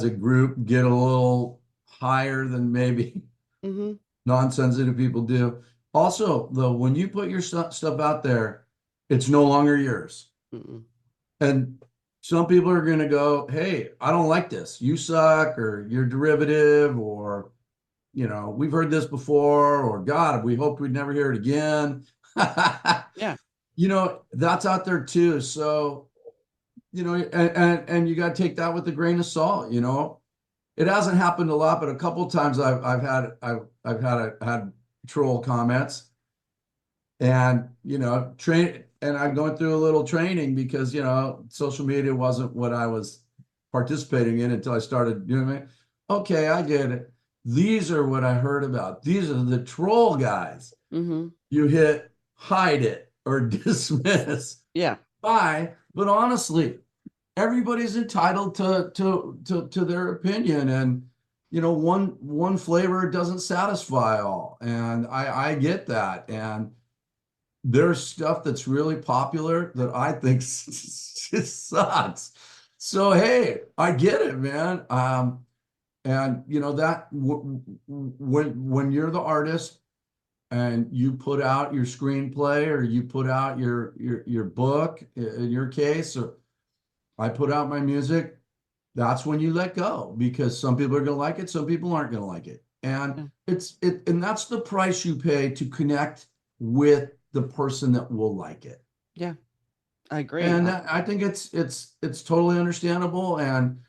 a group get a little higher than maybe Mm-hmm. non-sensitive people do. Also, though, when you put your stuff out there, it's no longer yours. Mm-mm. And some people are going to go, hey, I don't like this. You suck, or you're derivative, or, we've heard this before, or God, we hoped we'd never hear it again. Yeah. That's out there too. So, and you got to take that with a grain of salt. It hasn't happened a lot, but a couple of times I've had troll comments, and I'm going through a little training because social media wasn't what I was participating in until I started doing it. Okay, I get it. These are what I heard about. These are the troll guys. Mm-hmm. You hit hide it or dismiss. Yeah. Bye. But honestly, everybody's entitled to their opinion, and one flavor doesn't satisfy all, and I get that. And there's stuff that's really popular that I think just sucks. So hey, I get it, man. And that when you're the artist and you put out your screenplay, or you put out your book in your case, or I put out my music, that's when you let go, because some people are going to like it, some people aren't going to like it. And Yeah. and that's the price you pay to connect with the person that will like it. Yeah. I agree. And I think it's totally understandable, and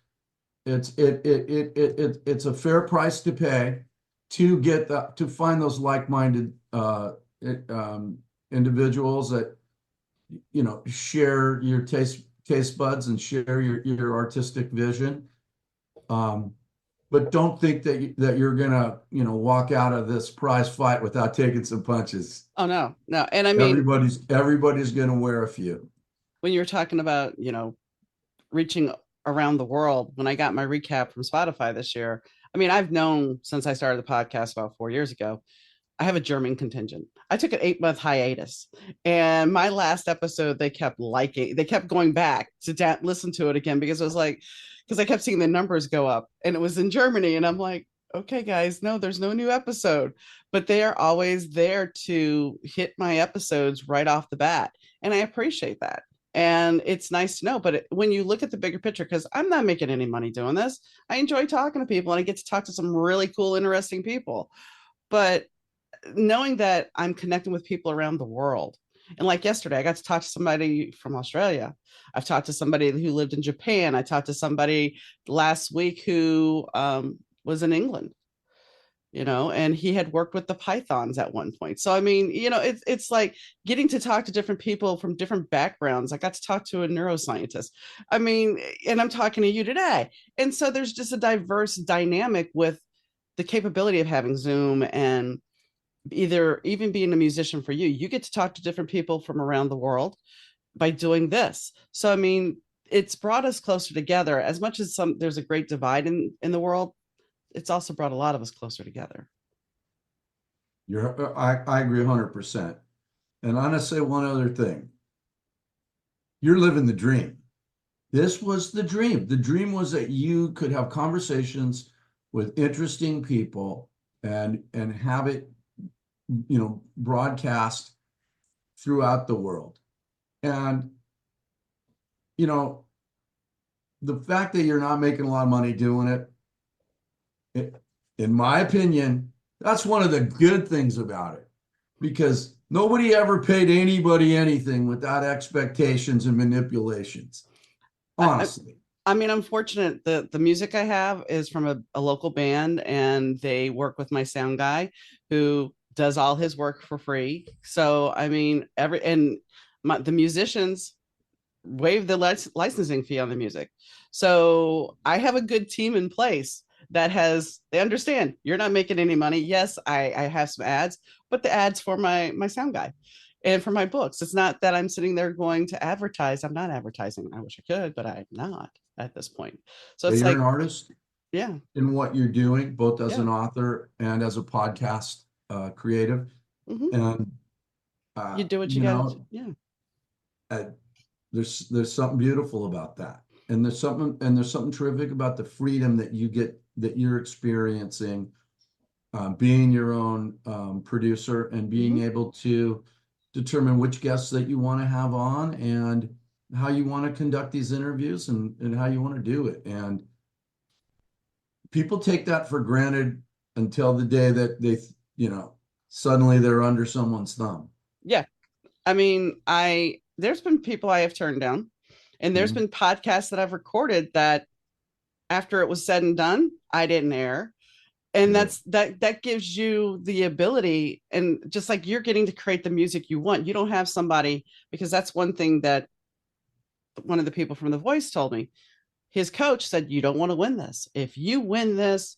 it's a fair price to pay to find those like-minded individuals that share your taste buds and share your artistic vision. Um, but don't think that you're gonna walk out of this prize fight without taking some punches. Oh no, no. And I mean, Everybody's gonna wear a few. when you're talking about, reaching around the world, when I got my recap from Spotify this year, I mean, I've known since I started the podcast about 4 years ago, I have a German contingent. I took an 8 month hiatus, and my last episode they kept liking. They kept going back to listen to it again because it was like, because I kept seeing the numbers go up, and it was in Germany, and I'm like, okay, guys, no, there's no new episode, but they are always there to hit my episodes right off the bat, and I appreciate that. And it's nice to know. But when you look at the bigger picture, because I'm not making any money doing this, I enjoy talking to people, and I get to talk to some really cool, interesting people. But knowing that I'm connecting with people around the world. And like yesterday, I got to talk to somebody from Australia. I've talked to somebody who lived in Japan. I talked to somebody last week who was in England, and he had worked with the Pythons at one point. So I mean, it's like getting to talk to different people from different backgrounds. I got to talk to a neuroscientist. I mean, and I'm talking to you today. And so there's just a diverse dynamic with the capability of having Zoom and either even being a musician for you, you get to talk to different people from around the world by doing this. So I mean, it's brought us closer together. As much as there's a great divide in the world, it's also brought a lot of us closer together. I agree 100%. And I'm gonna say one other thing. You're living the dream. This was the dream. The dream was that you could have conversations with interesting people and have it, broadcast throughout the world. And, you know, the fact that you're not making a lot of money doing it, in my opinion, that's one of the good things about it, because nobody ever paid anybody anything without expectations and manipulations, I, I, honestly. I mean, I'm fortunate. The music I have is from a local band, and they work with my sound guy, who does all his work for free. So I mean, the musicians waive the licensing fee on the music. So I have a good team in place they understand you're not making any money. Yes, I have some ads, but the ads for my sound guy and for my books. It's not that I'm sitting there going to advertise. I'm not advertising. I wish I could, but I'm not at this point. So Yeah, it's you're an like, artist yeah, in what you're doing, both as yeah. an author and as a podcast creative. Hmm. And You do what you you got to, know, yeah. uh, there's something beautiful about that, and there's something terrific about the freedom that you're experiencing, being your own producer and being Hmm. able to determine which guests that you want to have on and how you want to conduct these interviews and how you want to do it. And people take that for granted until the day that suddenly they're under someone's thumb. Yeah. I mean, there's been people I have turned down, and there's Mhm. been podcasts that I've recorded that after it was said and done, I didn't air. And Right. that gives you the ability, and just like you're getting to create the music you want. You don't have somebody, because that's one thing that one of the people from The Voice told me. His coach said, you don't want to win this. If you win this,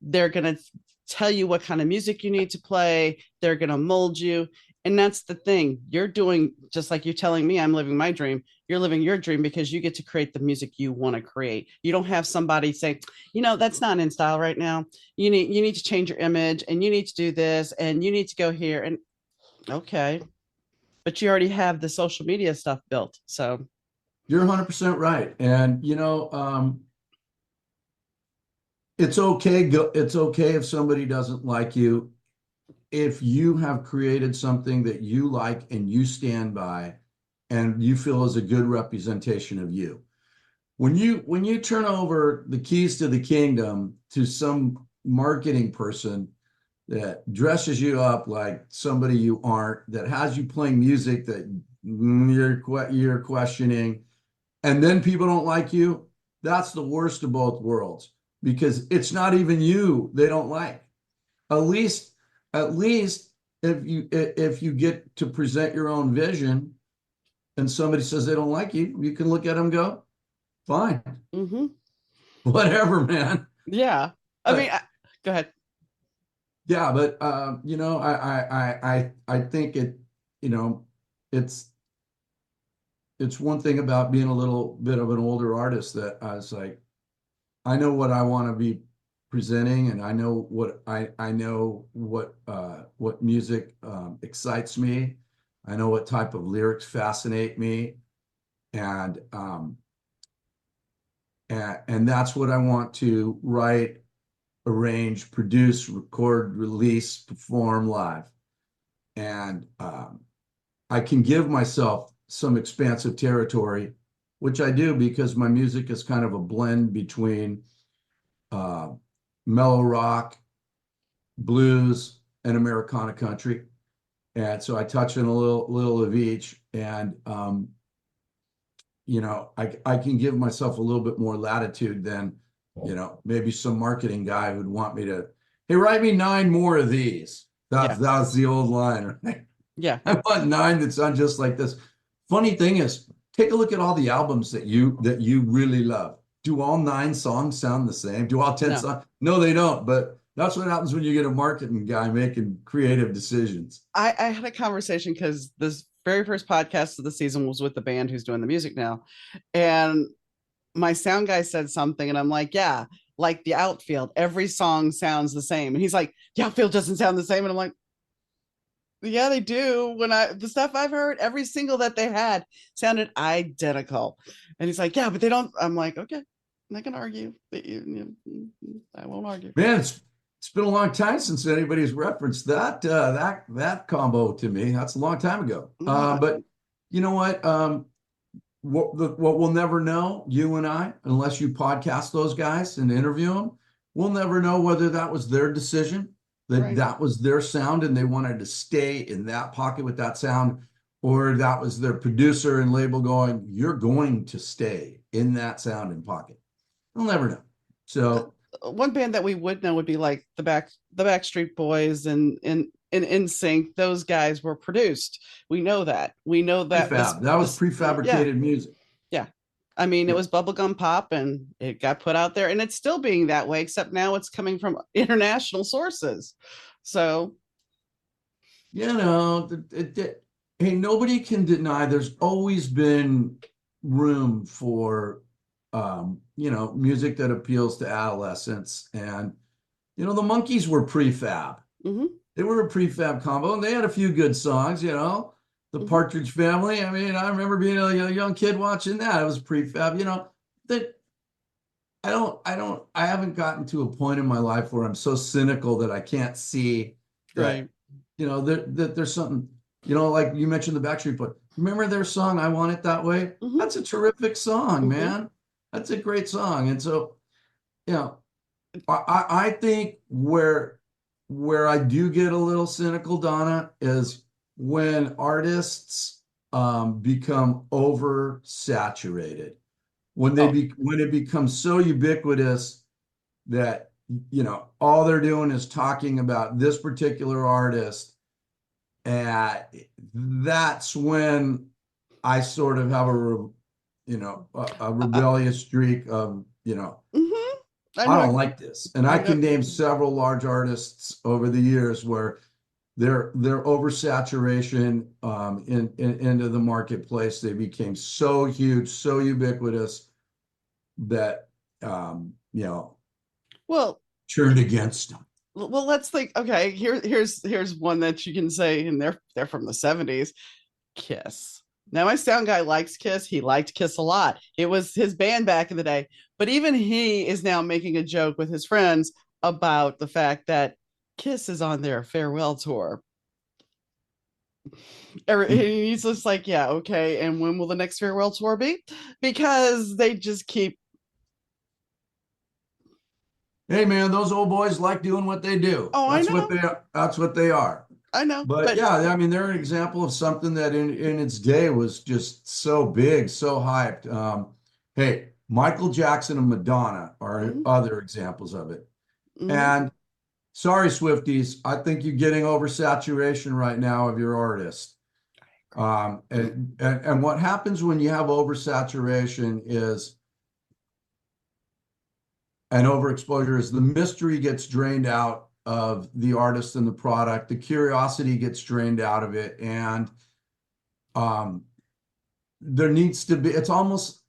they're going to tell you what kind of music you need to play. They're going to mold you. And that's the thing. You're doing just like you're telling me I'm living my dream. You're living your dream because you get to create the music you want to create. You don't have somebody say, that's not in style right now. You need to change your image, and you need to do this, and you need to go here. And okay, but you already have the social media stuff built. So You're 100% right. And it's okay if somebody doesn't like you. If you have created something that you like and you stand by and you feel is a good representation of you. When you turn over the keys to the kingdom to some marketing person that dresses you up like somebody you aren't, that has you playing music that you're questioning, and then people don't like you, that's the worst of both worlds, because it's not even you they don't like. At least at least if you get to present your own vision and somebody says they don't like you, you can look at them and go, fine, mhm. whatever, man. Yeah. I mean, But go ahead. yeah, but I think you know it's it's one thing about being a little bit of an older artist that I was like, I know what I want to be presenting, and I know what music excites me. I know what type of lyrics fascinate me, and and that's what I want to write, arrange, produce, record, release, perform live. And I can give myself some expansive territory, which I do because my music is kind of a blend between uh, mellow rock, blues, and Americana country. And so I touch on a little of each. And I can give myself a little bit more latitude than, maybe some marketing guy who'd want me to, hey, write me 9 more of these. Yeah. That's the old line, right? Yeah. I want 9 that sound just like this. Funny thing is, take a look at all the albums that you really love. Do all 9 songs sound the same? Do all 10 No. songs? No, they don't. But that's what happens when you get a marketing guy making creative decisions. I had a conversation because this very first podcast of the season was with the band who's doing the music now. And my sound guy said something, and I'm like, yeah, like the outfield, every song sounds the same. And he's like, the outfield doesn't sound the same. And I'm like, yeah, they do. The stuff I've heard, every single that they had sounded identical. And he's like, yeah, but they don't. I'm like, okay, I'm not gonna argue. I won't argue. Man, it's been a long time since anybody's referenced that combo to me. That's a long time ago. No, But you know what? What we'll never know, you and I, unless you podcast those guys and interview them, we'll never know whether that was their decision, that right. that was their sound and they wanted to stay in that pocket with that sound, or that was their producer and label going, you're going to stay in that sound and pocket. We'll never know. So One band that we would know would be like the Backstreet Boys and In Sync. Those guys were produced. We know that. We know that prefab, that was yeah, prefabricated music. yeah. I mean, it Yeah. was bubblegum pop and it got put out there and it's still being that way, except now it's coming from international sources. So, Hey, nobody can deny there's always been room for, music that appeals to adolescents. And, the Monkees were prefab. mhm, They were a prefab combo and they had a few good songs, The mhm, Partridge Family. I mean, I remember being a young kid watching that. It was prefab, that I haven't gotten to a point in my life where I'm so cynical that I can't see that, right. that there's something, like you mentioned the Backstreet Boys. Remember their song, I Want It That Way? Mhm, That's a terrific song, mhm. man. That's a great song. And so, you know, I think where I do get a little cynical, Donna, is when artists become oversaturated, Oh, when it becomes so ubiquitous that all they're doing is talking about this particular artist, and that's when I sort of have a rebellious streak of mhm. I I know. don't like this. And I I know. can name several large artists over the years where their oversaturation into the marketplace, they became so huge, so ubiquitous that Well, turned against them. let's think. Okay, here's one that you can say, and they're from the '70s. Kiss. Now my sound guy likes Kiss. He liked Kiss a lot. It was his band back in the day. But even he is now making a joke with his friends about the fact that Kiss is on their farewell tour. He's just like, yeah, okay. And when will the next farewell tour be? Because they just keep. Hey man, those old boys like doing what they do. Oh, I know, That's what they are. I know, But but yeah, I mean, they're an example of something that in its day was just so big, so hyped. Hey, Michael Jackson and Madonna are mhm, other examples of it. mhm. And sorry, Swifties, I think you're getting oversaturation right now of your artist. And what happens when you have oversaturation is and overexposure is the mystery gets drained out of the artist and the product. The curiosity gets drained out of it, and um, there needs to be. It's almost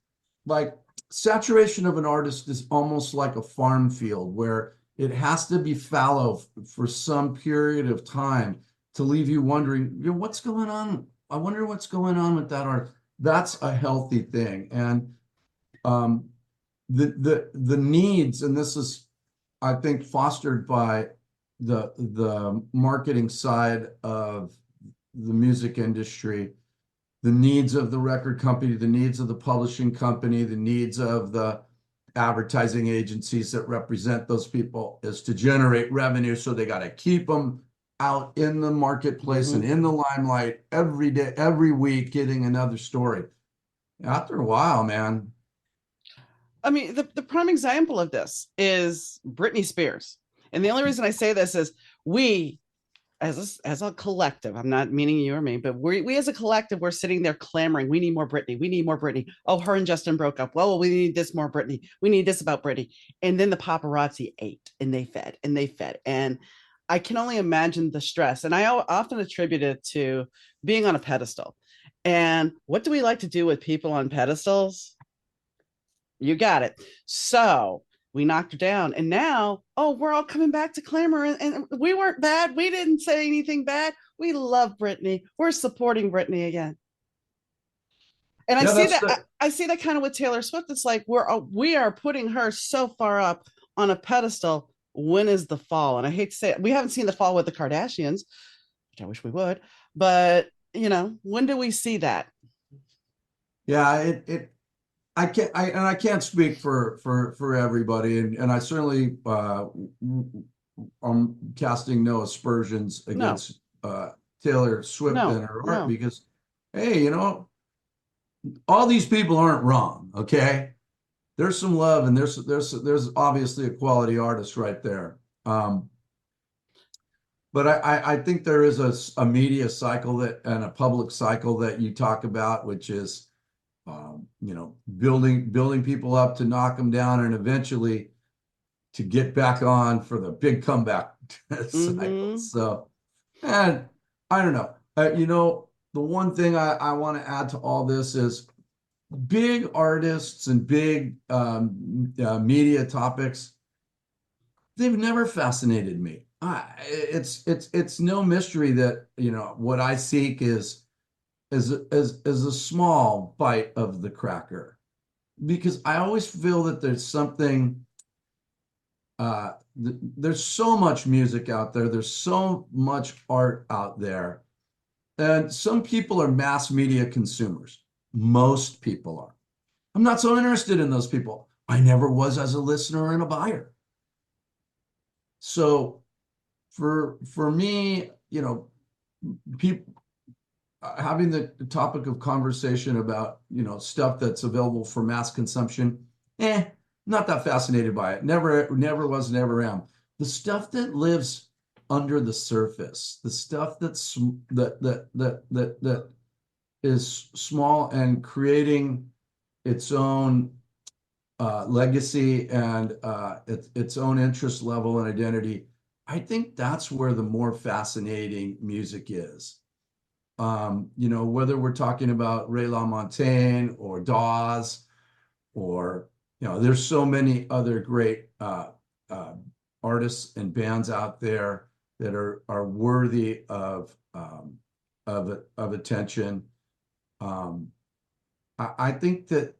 like saturation of an artist is almost like a farm field where It has to be fallow for some period of time to leave you wondering, what's going on? I wonder what's going on with that art. That's a healthy thing. And um, the needs, and this is, I think, fostered by the marketing side of the music industry, the needs of the record company, the needs of the publishing company, the needs of the advertising agencies that represent those people is to generate revenue. So they got to keep them out in the marketplace and Mm-hmm. in the limelight every day, every week, getting another story. After a while, man. I mean, the prime example of this is Britney Spears. And the only reason I say this is we, as a collective, I'm not meaning you or me, but we as a collective, we're sitting there clamoring, we need more Britney. We need more Britney. Oh, her and Justin broke up. Well, we need this more Britney. We need this about Britney. And then the paparazzi ate and they fed and they fed. And I can only imagine the stress. And I often attribute it to being on a pedestal. And what do we like to do with people on pedestals? You got it. So we knocked her down. And now, oh, we're all coming back to clamor. And we weren't bad. We didn't say anything bad. We love Britney. We're supporting Britney again. And I Yeah, see that's that the I see that kind of with Taylor Swift. It's like we are putting her so far up on a pedestal. When is the fall? And I hate to say it, we haven't seen the fall with the Kardashians, which I wish we would. But when do we see that? yeah, I can't speak for everybody, and I certainly I'm casting no aspersions No, against Taylor Swift and no, her art no. because, hey, all these people aren't wrong, okay? There's some love, and there's obviously a quality artist right there. But I think there is a media cycle that and a public cycle that you talk about, which is building people up to knock them down, and eventually to get back on for the big comeback cycle. Mm-hmm. So, and I don't know. The one thing I want to add to all this is big artists and big media topics. They've never fascinated me. It's no mystery that what I seek is a small bite of the cracker because I always feel that there's something there's so much music out there, there's so much art out there, and some people are mass media consumers. Most people are. I'm not so interested in those people. I never was as a listener and a buyer. So for me, people having the topic of conversation about stuff that's available for mass consumption, not that fascinated by it. Never was, never am. The stuff that lives under the surface, the stuff that is small and creating its own legacy and its own interest level and identity. I think that's where the more fascinating music is. Whether we're talking about Ray LaMontagne or Dawes, or there's so many other great artists and bands out there that are worthy of attention. I think that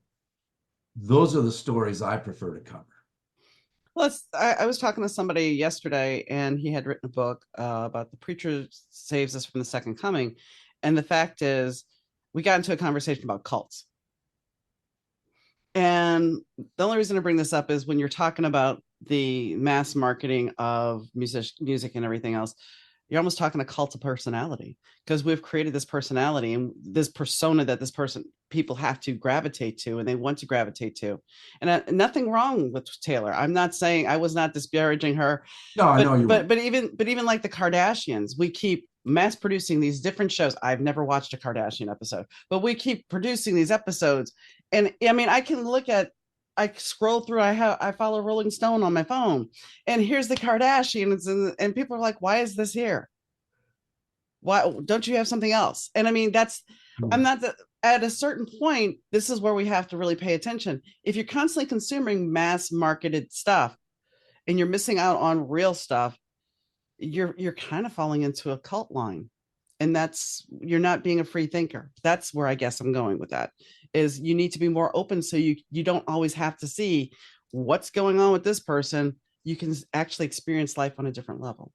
those are the stories I prefer to cover. Well, I was talking to somebody yesterday, and he had written a book about the preacher saves us from the second coming. And the fact is, we got into a conversation about cults. And the only reason to bring this up is when you're talking about the mass marketing of music and everything else, you're almost talking a cult of personality because we've created this personality and this persona that people have to gravitate to and they want to gravitate to. And nothing wrong with Taylor. I'm not saying, I was not disparaging her, No, I but know you weren't. even like the Kardashians, we keep mass producing these different shows. I've never watched a Kardashian episode, but we keep producing these episodes. And I mean, I scroll through, I follow Rolling Stone on my phone, and here's the Kardashians, and people are like, why is this here? Why don't you have something else? And I mean, I'm not the, at a certain point, this is where we have to really pay attention. If you're constantly consuming mass marketed stuff, and you're missing out on real stuff, you're kind of falling into a cult line. And that's, you're not being a free thinker. That's where I guess I'm going with that, is you need to be more open, so you don't always have to see what's going on with this person. You can actually experience life on a different level.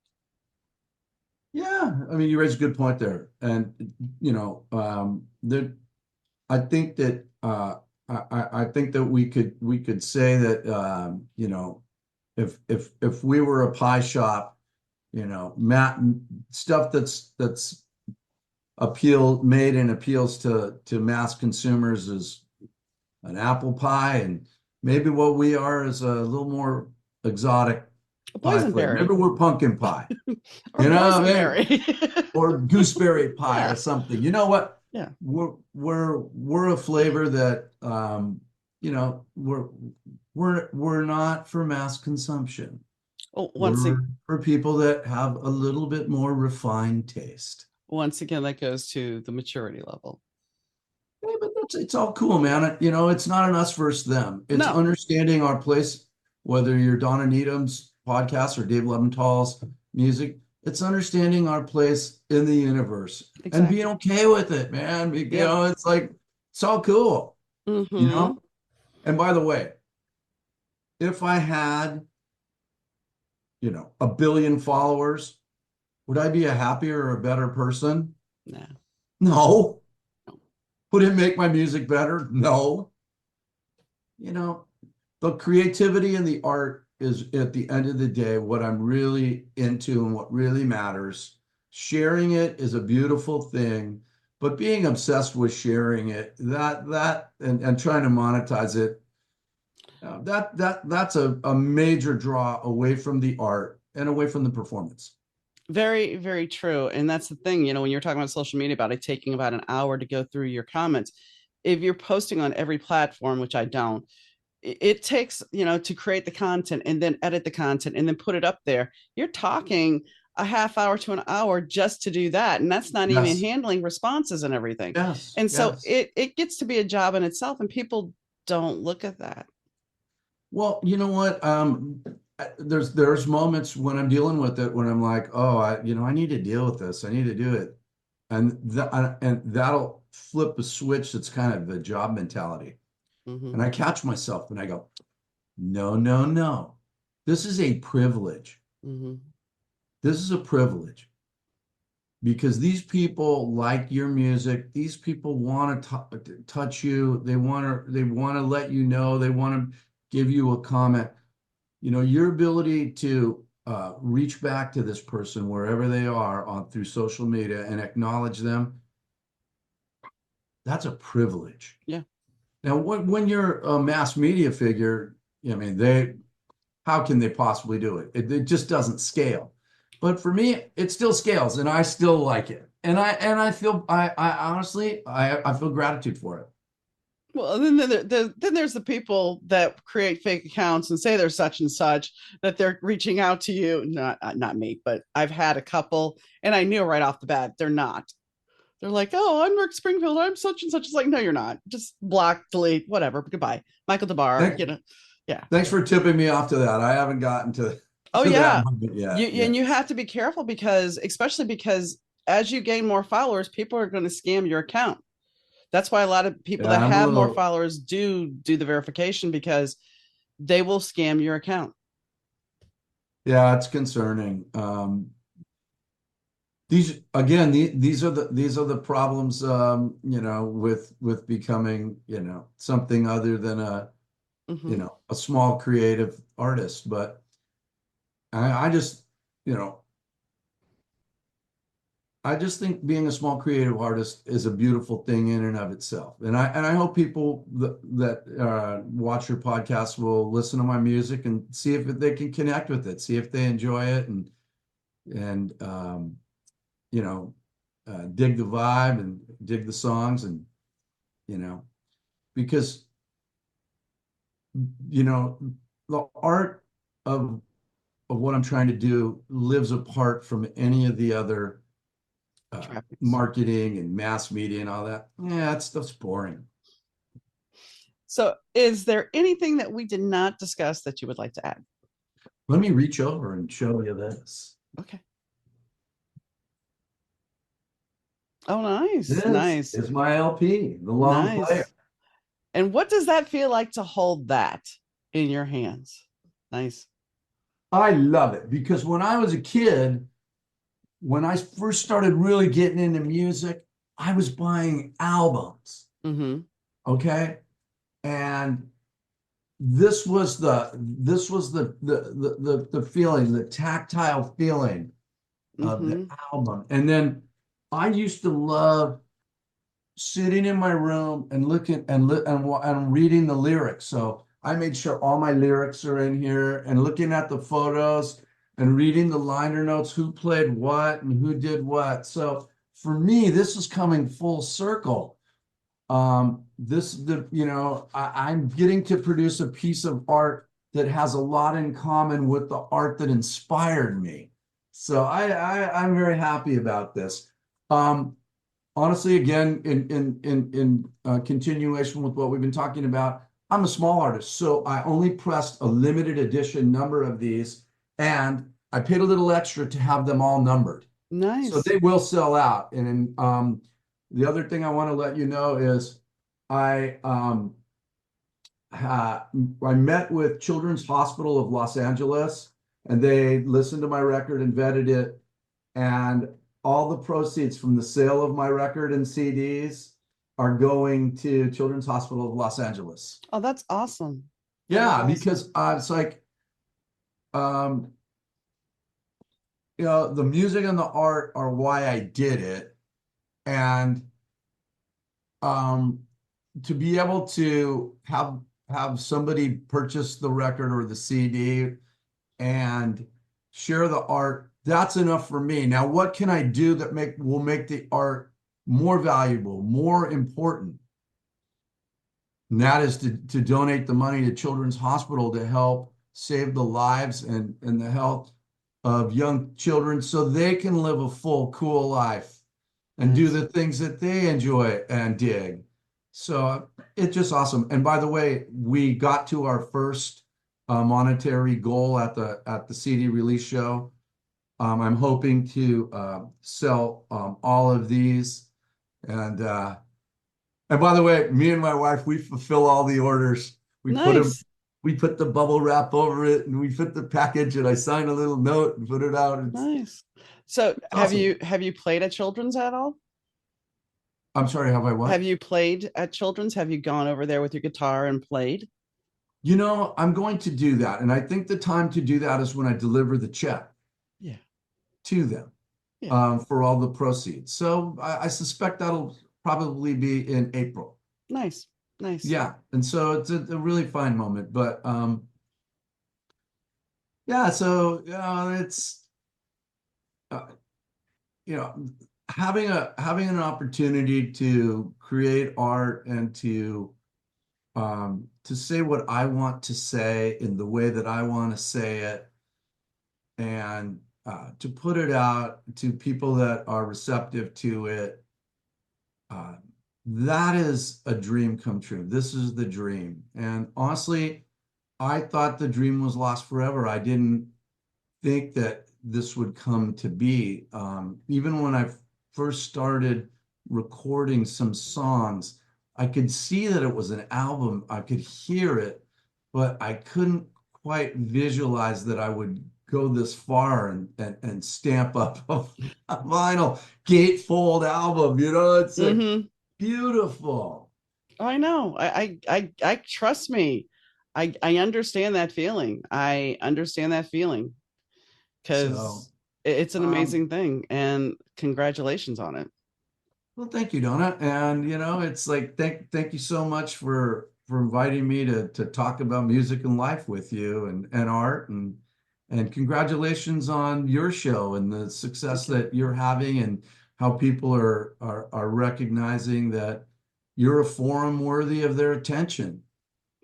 Yeah, I mean, you raise a good point there, and there. I think that I think that we could say that if we were a pie shop, Matt, stuff that's made and appeals to mass consumers is an apple pie, and maybe what we are is a little more exotic A pie flavor. boysenberry Maybe we're pumpkin pie, or boysenberry. or gooseberry pie or Yeah. something. You know what? Yeah. We're a flavor that you know, we're not for mass consumption. Oh, We're for people that have a little bit more refined taste. once again, that goes to the maturity level. Hey, but it's all cool, man. It's not an us versus them. It's No, understanding our place, whether you're Donna Needham's podcast or Dave Lebental's music. It's understanding our place in the universe and being exactly. okay with it, man. Yeah. It's like it's all cool, you Mm-hmm. know? And by the way, if I had, 1 billion followers, would I be a happier or a better person? Yeah. No. Would it make my music better? No. You know, the creativity and the art is at the end of the day what I'm really into and what really matters. Sharing it is a beautiful thing, but being obsessed with sharing it, and trying to monetize it, that's a major draw away from the art and away from the performance. Very, very true. And that's the thing, when you're talking about social media, about it taking about an hour to go through your comments. If you're posting on every platform, which I don't, it takes, to create the content and then edit the content and then put it up there. You're talking a half hour to an hour just to do that. And that's not even Yes, handling responses and everything. yes, And so yes. it gets to be a job in itself, and people don't look at that. Well, you know what? There's moments when I'm dealing with it when I'm like, oh, I need to deal with this. I need to do it, and that'll flip a switch. That's kind of the job mentality, Mm-hmm. and I catch myself and I go, no, no, no. This is a privilege. Mm-hmm. This is a privilege because these people like your music. These people want to touch you. They want to let you know. They want to give you a comment. Your ability to reach back to this person wherever they are through social media and acknowledge them, that's a privilege. Yeah. Now, when you're a mass media figure, I mean, how can they possibly do it? It just doesn't scale. But for me, it still scales, and I still like it. And I feel I honestly I feel gratitude for it. Well, then there's the people that create fake accounts and say they're such and such, that they're reaching out to you. Not me, but I've had a couple, and I knew right off the bat they're not. They're like, "Oh, I'm Rick Springfield. I'm such and such." It's like, no, you're not. Just block, delete, whatever. Goodbye, Michael DeBar. Thank, Yeah. Thanks for tipping me off to that. I haven't gotten to Oh to that yeah, moment you yet. and Yeah. you have to be careful, because, especially because as you gain more followers, people are going to scam your account. That's why a lot of people Yeah, that I'm a have more little. followers do the verification, because they will scam your account. Yeah, it's concerning. These again, these are the problems, with becoming, something other than Mm-hmm. a small creative artist. But I just, you know, I just think being a small creative artist is a beautiful thing in and of itself. And I hope people that watch your podcast will listen to my music and see if they can connect with it, see if they enjoy it, and you know, dig the vibe and dig the songs, and you know, because you know, the art of what I'm trying to do lives apart from any of the other Traffics. marketing and mass media and all that. Yeah, that stuff's boring. So, is there anything that we did not discuss that you would like to add? Let me reach over and show you this. Okay. Oh, nice. This Nice. is my LP, the long player. Nice. And what does that feel like to hold that in your hands? Nice. I love it because when I was a kid, when I first started really getting into music, I was buying albums. Mm-hmm. Okay. And this was the feeling, the tactile feeling of the Mm-hmm. album. And then I used to love sitting in my room and looking and reading the lyrics. So I made sure all my lyrics are in here and looking at the photos and reading the liner notes, who played what and who did what. So for me, this is coming full circle. I'm getting to produce a piece of art that has a lot in common with the art that inspired me. So I'm very happy about this. Um, Honestly, again, in continuation with what we've been talking about, I'm a small artist, so I only pressed a limited edition number of these, and I paid a little extra to have them all numbered. So Nice. they will sell out. And the other thing I want to let you know is I I met with Children's Hospital of Los Angeles, and they listened to my record and vetted it, and all the proceeds from the sale of my record and CDs are going to Children's Hospital of Los Angeles. Oh, that's awesome. That is Yeah, awesome. because it's like, um, the music and the art are why I did it. And um, to be able to have somebody purchase the record or the CD and share the art, that's enough for me. Now, what can I do that will make the art more valuable, more important? And that is to donate the money to Children's Hospital to help save the lives and the health of young children so they can live a full, cool life and do Nice. the things that they enjoy and dig. So it's just awesome. And by the way, we got to our first monetary goal at the CD release show. I'm hoping to sell all of these. And and by the way, me and my wife, we fulfill all the orders. We put them, Nice. we put the bubble wrap over it, and we put the package, and I sign a little note and put it out. Nice. So It's awesome. have you played at children's at all? I'm sorry, have I Have what? you played at children's? Have you gone over there with your guitar and played? I'm going to do that. And I think the time to do that is when I deliver the check Yeah. to them Yeah. for all the proceeds. So I suspect that'll probably be in April. Nice. Nice. Yeah. And so it's a really fine moment. But yeah, so it's uh, you know having an opportunity to create art and to say what I want to say in the way that I want to say it, and to put it out to people that are receptive to it. Uh, that is a dream come true. This is the dream. And honestly, I thought the dream was lost forever. I didn't think that this would come to be. Even when I first started recording some songs, I could see that it was an album. I could hear it, but I couldn't quite visualize that I would go this far and stamp up a vinyl gatefold album. It's like Mm-hmm. beautiful. I know. I trust me. I understand that feeling. I understand that feeling So, because it's an um, amazing thing. And congratulations on it. well, thank you, Donna. And it's like thank you so much for inviting me to talk about music and life with you and art and congratulations on your show and the success Thank you. that you're having and how people are recognizing that you're a forum worthy of their attention.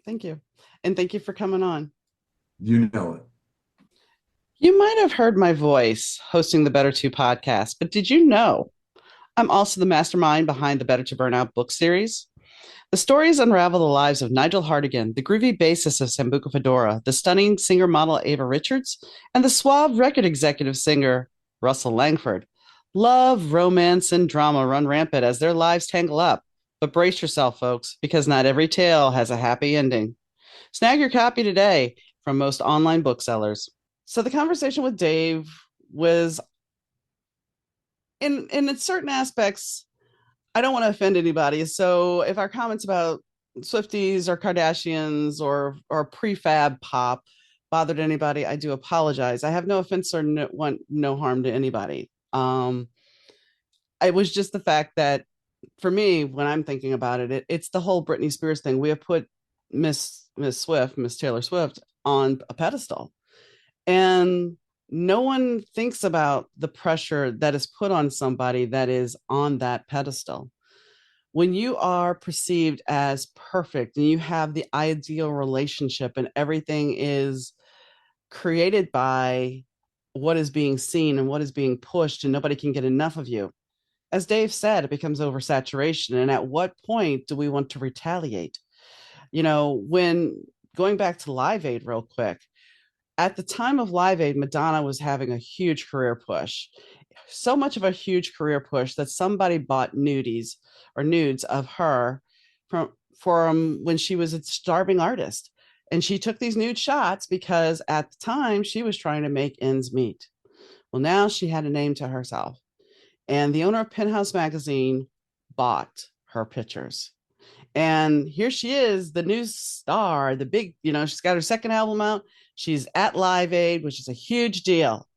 Thank you. And thank you for coming on. You know it. You might have heard my voice hosting the Better Two podcast, but did you know I'm also the mastermind behind the Better to Burnout book series? The stories unravel the lives of Nigel Hartigan, the groovy bassist of Sambuca Fedora, the stunning singer model Ava Richards, and the suave record executive singer Russell Langford. Love, romance, and drama run rampant as their lives tangle up. But brace yourself, folks, because not every tale has a happy ending. Snag your copy today from most online booksellers. So the conversation with Dave was in certain aspects, I don't want to offend anybody. So if our comments about Swifties or Kardashians or prefab pop bothered anybody, I do apologize. I have no offense or no harm to anybody. It was just the fact that for me, when I'm thinking about it's the whole Britney Spears thing. We have put Miss Taylor Swift on a pedestal, and no one thinks about the pressure that is put on somebody that is on that pedestal. When you are perceived as perfect and you have the ideal relationship and everything is created by what is being seen and what is being pushed and nobody can get enough of you, as Dave said, it becomes oversaturation. And at what point do we want to retaliate? When going back to Live Aid real quick, at the time of Live Aid, Madonna was having a huge career push. So much of a huge career push that somebody bought nudes of her from when she was a starving artist. And she took these nude shots because at the time she was trying to make ends meet. Well, now she had a name to herself. And the owner of Penthouse magazine bought her pictures. And here she is, the new star, the big, she's got her second album out. She's at Live Aid, which is a huge deal.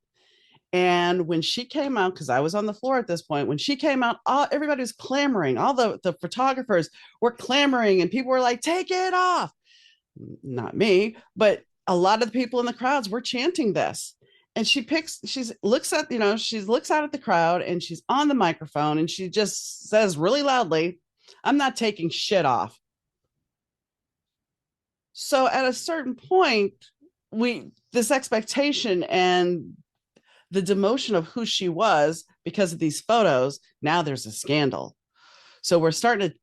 And when she came out, because I was on the floor at this point, when she came out, everybody was clamoring. All the photographers were clamoring, and people were like, take it off. Not me, but a lot of the people in the crowds were chanting this. And she looks out at the crowd and she's on the microphone and she just says really loudly, I'm not taking shit off. So at a certain point, this expectation and the demotion of who she was because of these photos, now there's a scandal. So we're starting to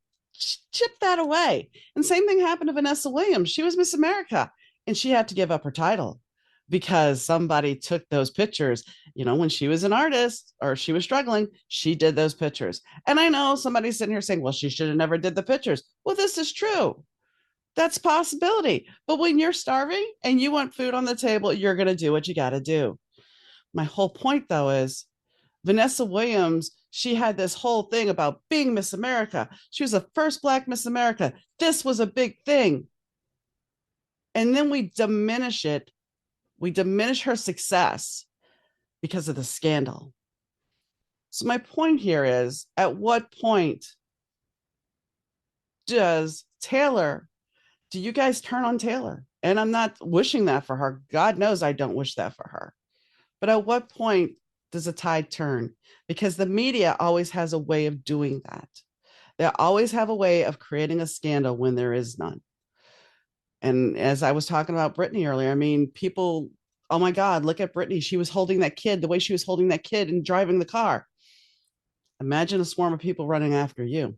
chip that away. And same thing happened to Vanessa Williams. She was Miss America and she had to give up her title because somebody took those pictures. When she was an artist or she was struggling, she did those pictures. And I know somebody's sitting here saying, well, she should have never did the pictures. Well, this is true. That's a possibility. But when you're starving and you want food on the table, you're going to do what you got to do. My whole point, though, is Vanessa Williams, she had this whole thing about being Miss America. She was the first Black Miss America. This was a big thing. And then we diminish it. We diminish her success because of the scandal. So my point here is, at what point do you guys turn on Taylor? And I'm not wishing that for her. God knows I don't wish that for her. But at what point does the tide turn? Because the media always has a way of doing that. They always have a way of creating a scandal when there is none. And as I was talking about Britney earlier, I mean, people, oh my God, look at Britney. She was holding that kid the way she was holding that kid and driving the car. Imagine a swarm of people running after you.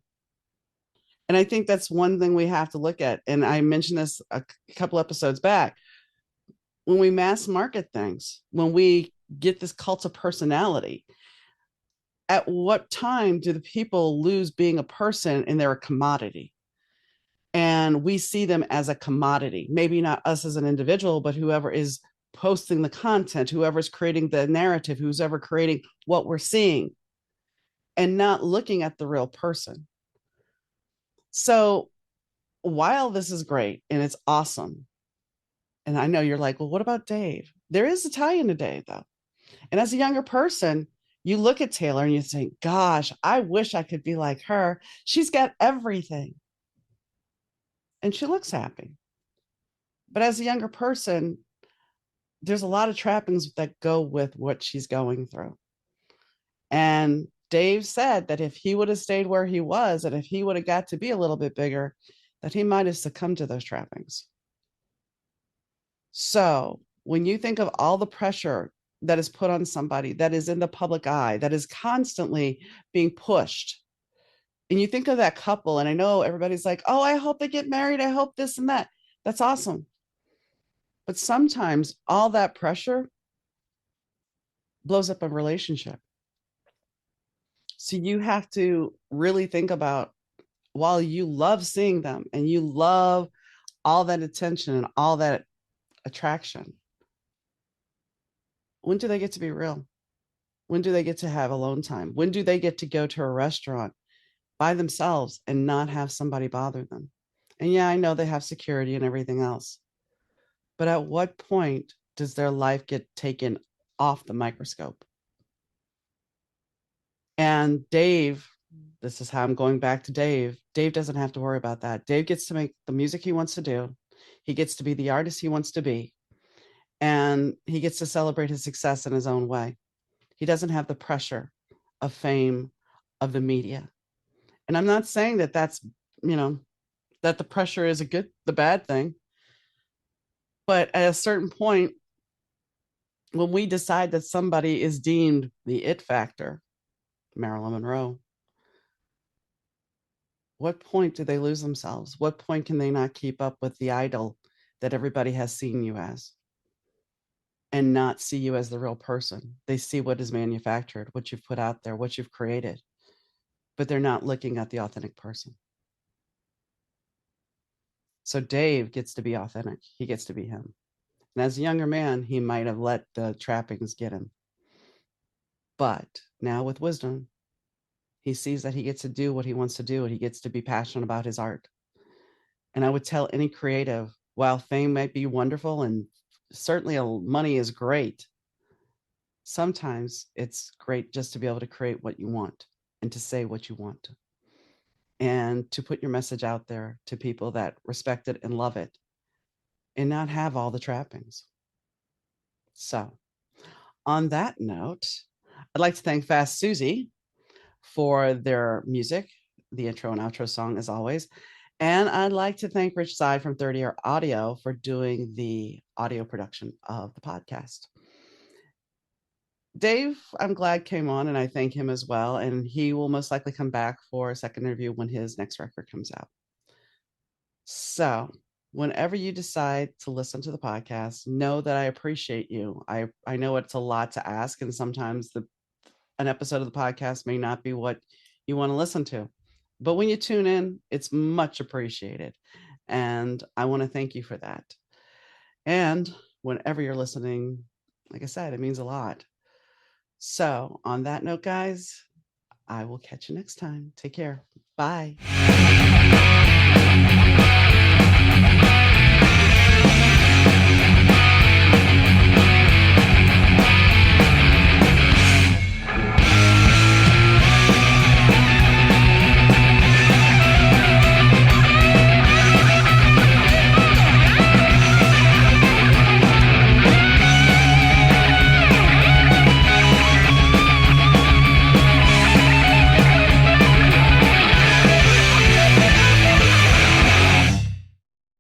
And I think that's one thing we have to look at. And I mentioned this a couple episodes back. When we mass market things, when we get this cult of personality, at what time do the people lose being a person and they're a commodity? And we see them as a commodity, maybe not us as an individual, but whoever is posting the content, whoever's creating the narrative, who's ever creating what we're seeing, and not looking at the real person. So while this is great and it's awesome, and I know you're like, well, what about Dave? There is a tie into Dave, though. And as a younger person, you look at Taylor and you think, gosh, I wish I could be like her. She's got everything. And she looks happy. But as a younger person, there's a lot of trappings that go with what she's going through. And Dave said that if he would have stayed where he was and if he would have got to be a little bit bigger, that he might have succumbed to those trappings. So when you think of all the pressure that is put on somebody that is in the public eye, that is constantly being pushed, And you think of that couple, and I know everybody's like, oh, I hope they get married. I hope this and that. That's awesome. But sometimes all that pressure blows up a relationship. So you have to really think about, while you love seeing them and you love all that attention and all that attraction, when do they get to be real? When do they get to have alone time? When do they get to go to a restaurant by themselves and not have somebody bother them? And yeah, I know they have security and everything else, but at what point does their life get taken off the microscope? And Dave, this is how I'm going back to Dave. Dave doesn't have to worry about that. Dave gets to make the music he wants to do. He gets to be the artist he wants to be. And he gets to celebrate his success in his own way. He doesn't have the pressure of fame, of the media. And I'm not saying that you know, that the pressure is the bad thing. But at a certain point, when we decide that somebody is deemed the it factor, Marilyn Monroe, what point do they lose themselves? What point can they not keep up with the idol that everybody has seen you as and not see you as the real person? They see what is manufactured, what you've put out there, what you've created, but they're not looking at the authentic person. So Dave gets to be authentic. He gets to be him. And as a younger man, he might have let the trappings get him. But now with wisdom, he sees that he gets to do what he wants to do and he gets to be passionate about his art. And I would tell any creative, while fame might be wonderful and certainly money is great, sometimes it's great just to be able to create what you want and to say what you want and to put your message out there to people that respect it and love it and not have all the trappings. So, on that note, I'd like to thank Fast Susie for their music, the intro and outro song, as always. And I'd like to thank Rich Side from 30 Year Audio for doing the audio production of the podcast. Dave, I'm glad came on, and I thank him as well. And he will most likely come back for a second interview when his next record comes out. So, whenever you decide to listen to the podcast, know that I appreciate you. I know it's a lot to ask, and sometimes an episode of the podcast may not be what you want to listen to. But when you tune in, it's much appreciated. And I want to thank you for that. And whenever you're listening, like I said, it means a lot. So, on that note, guys, I will catch you next time. Take care. Bye.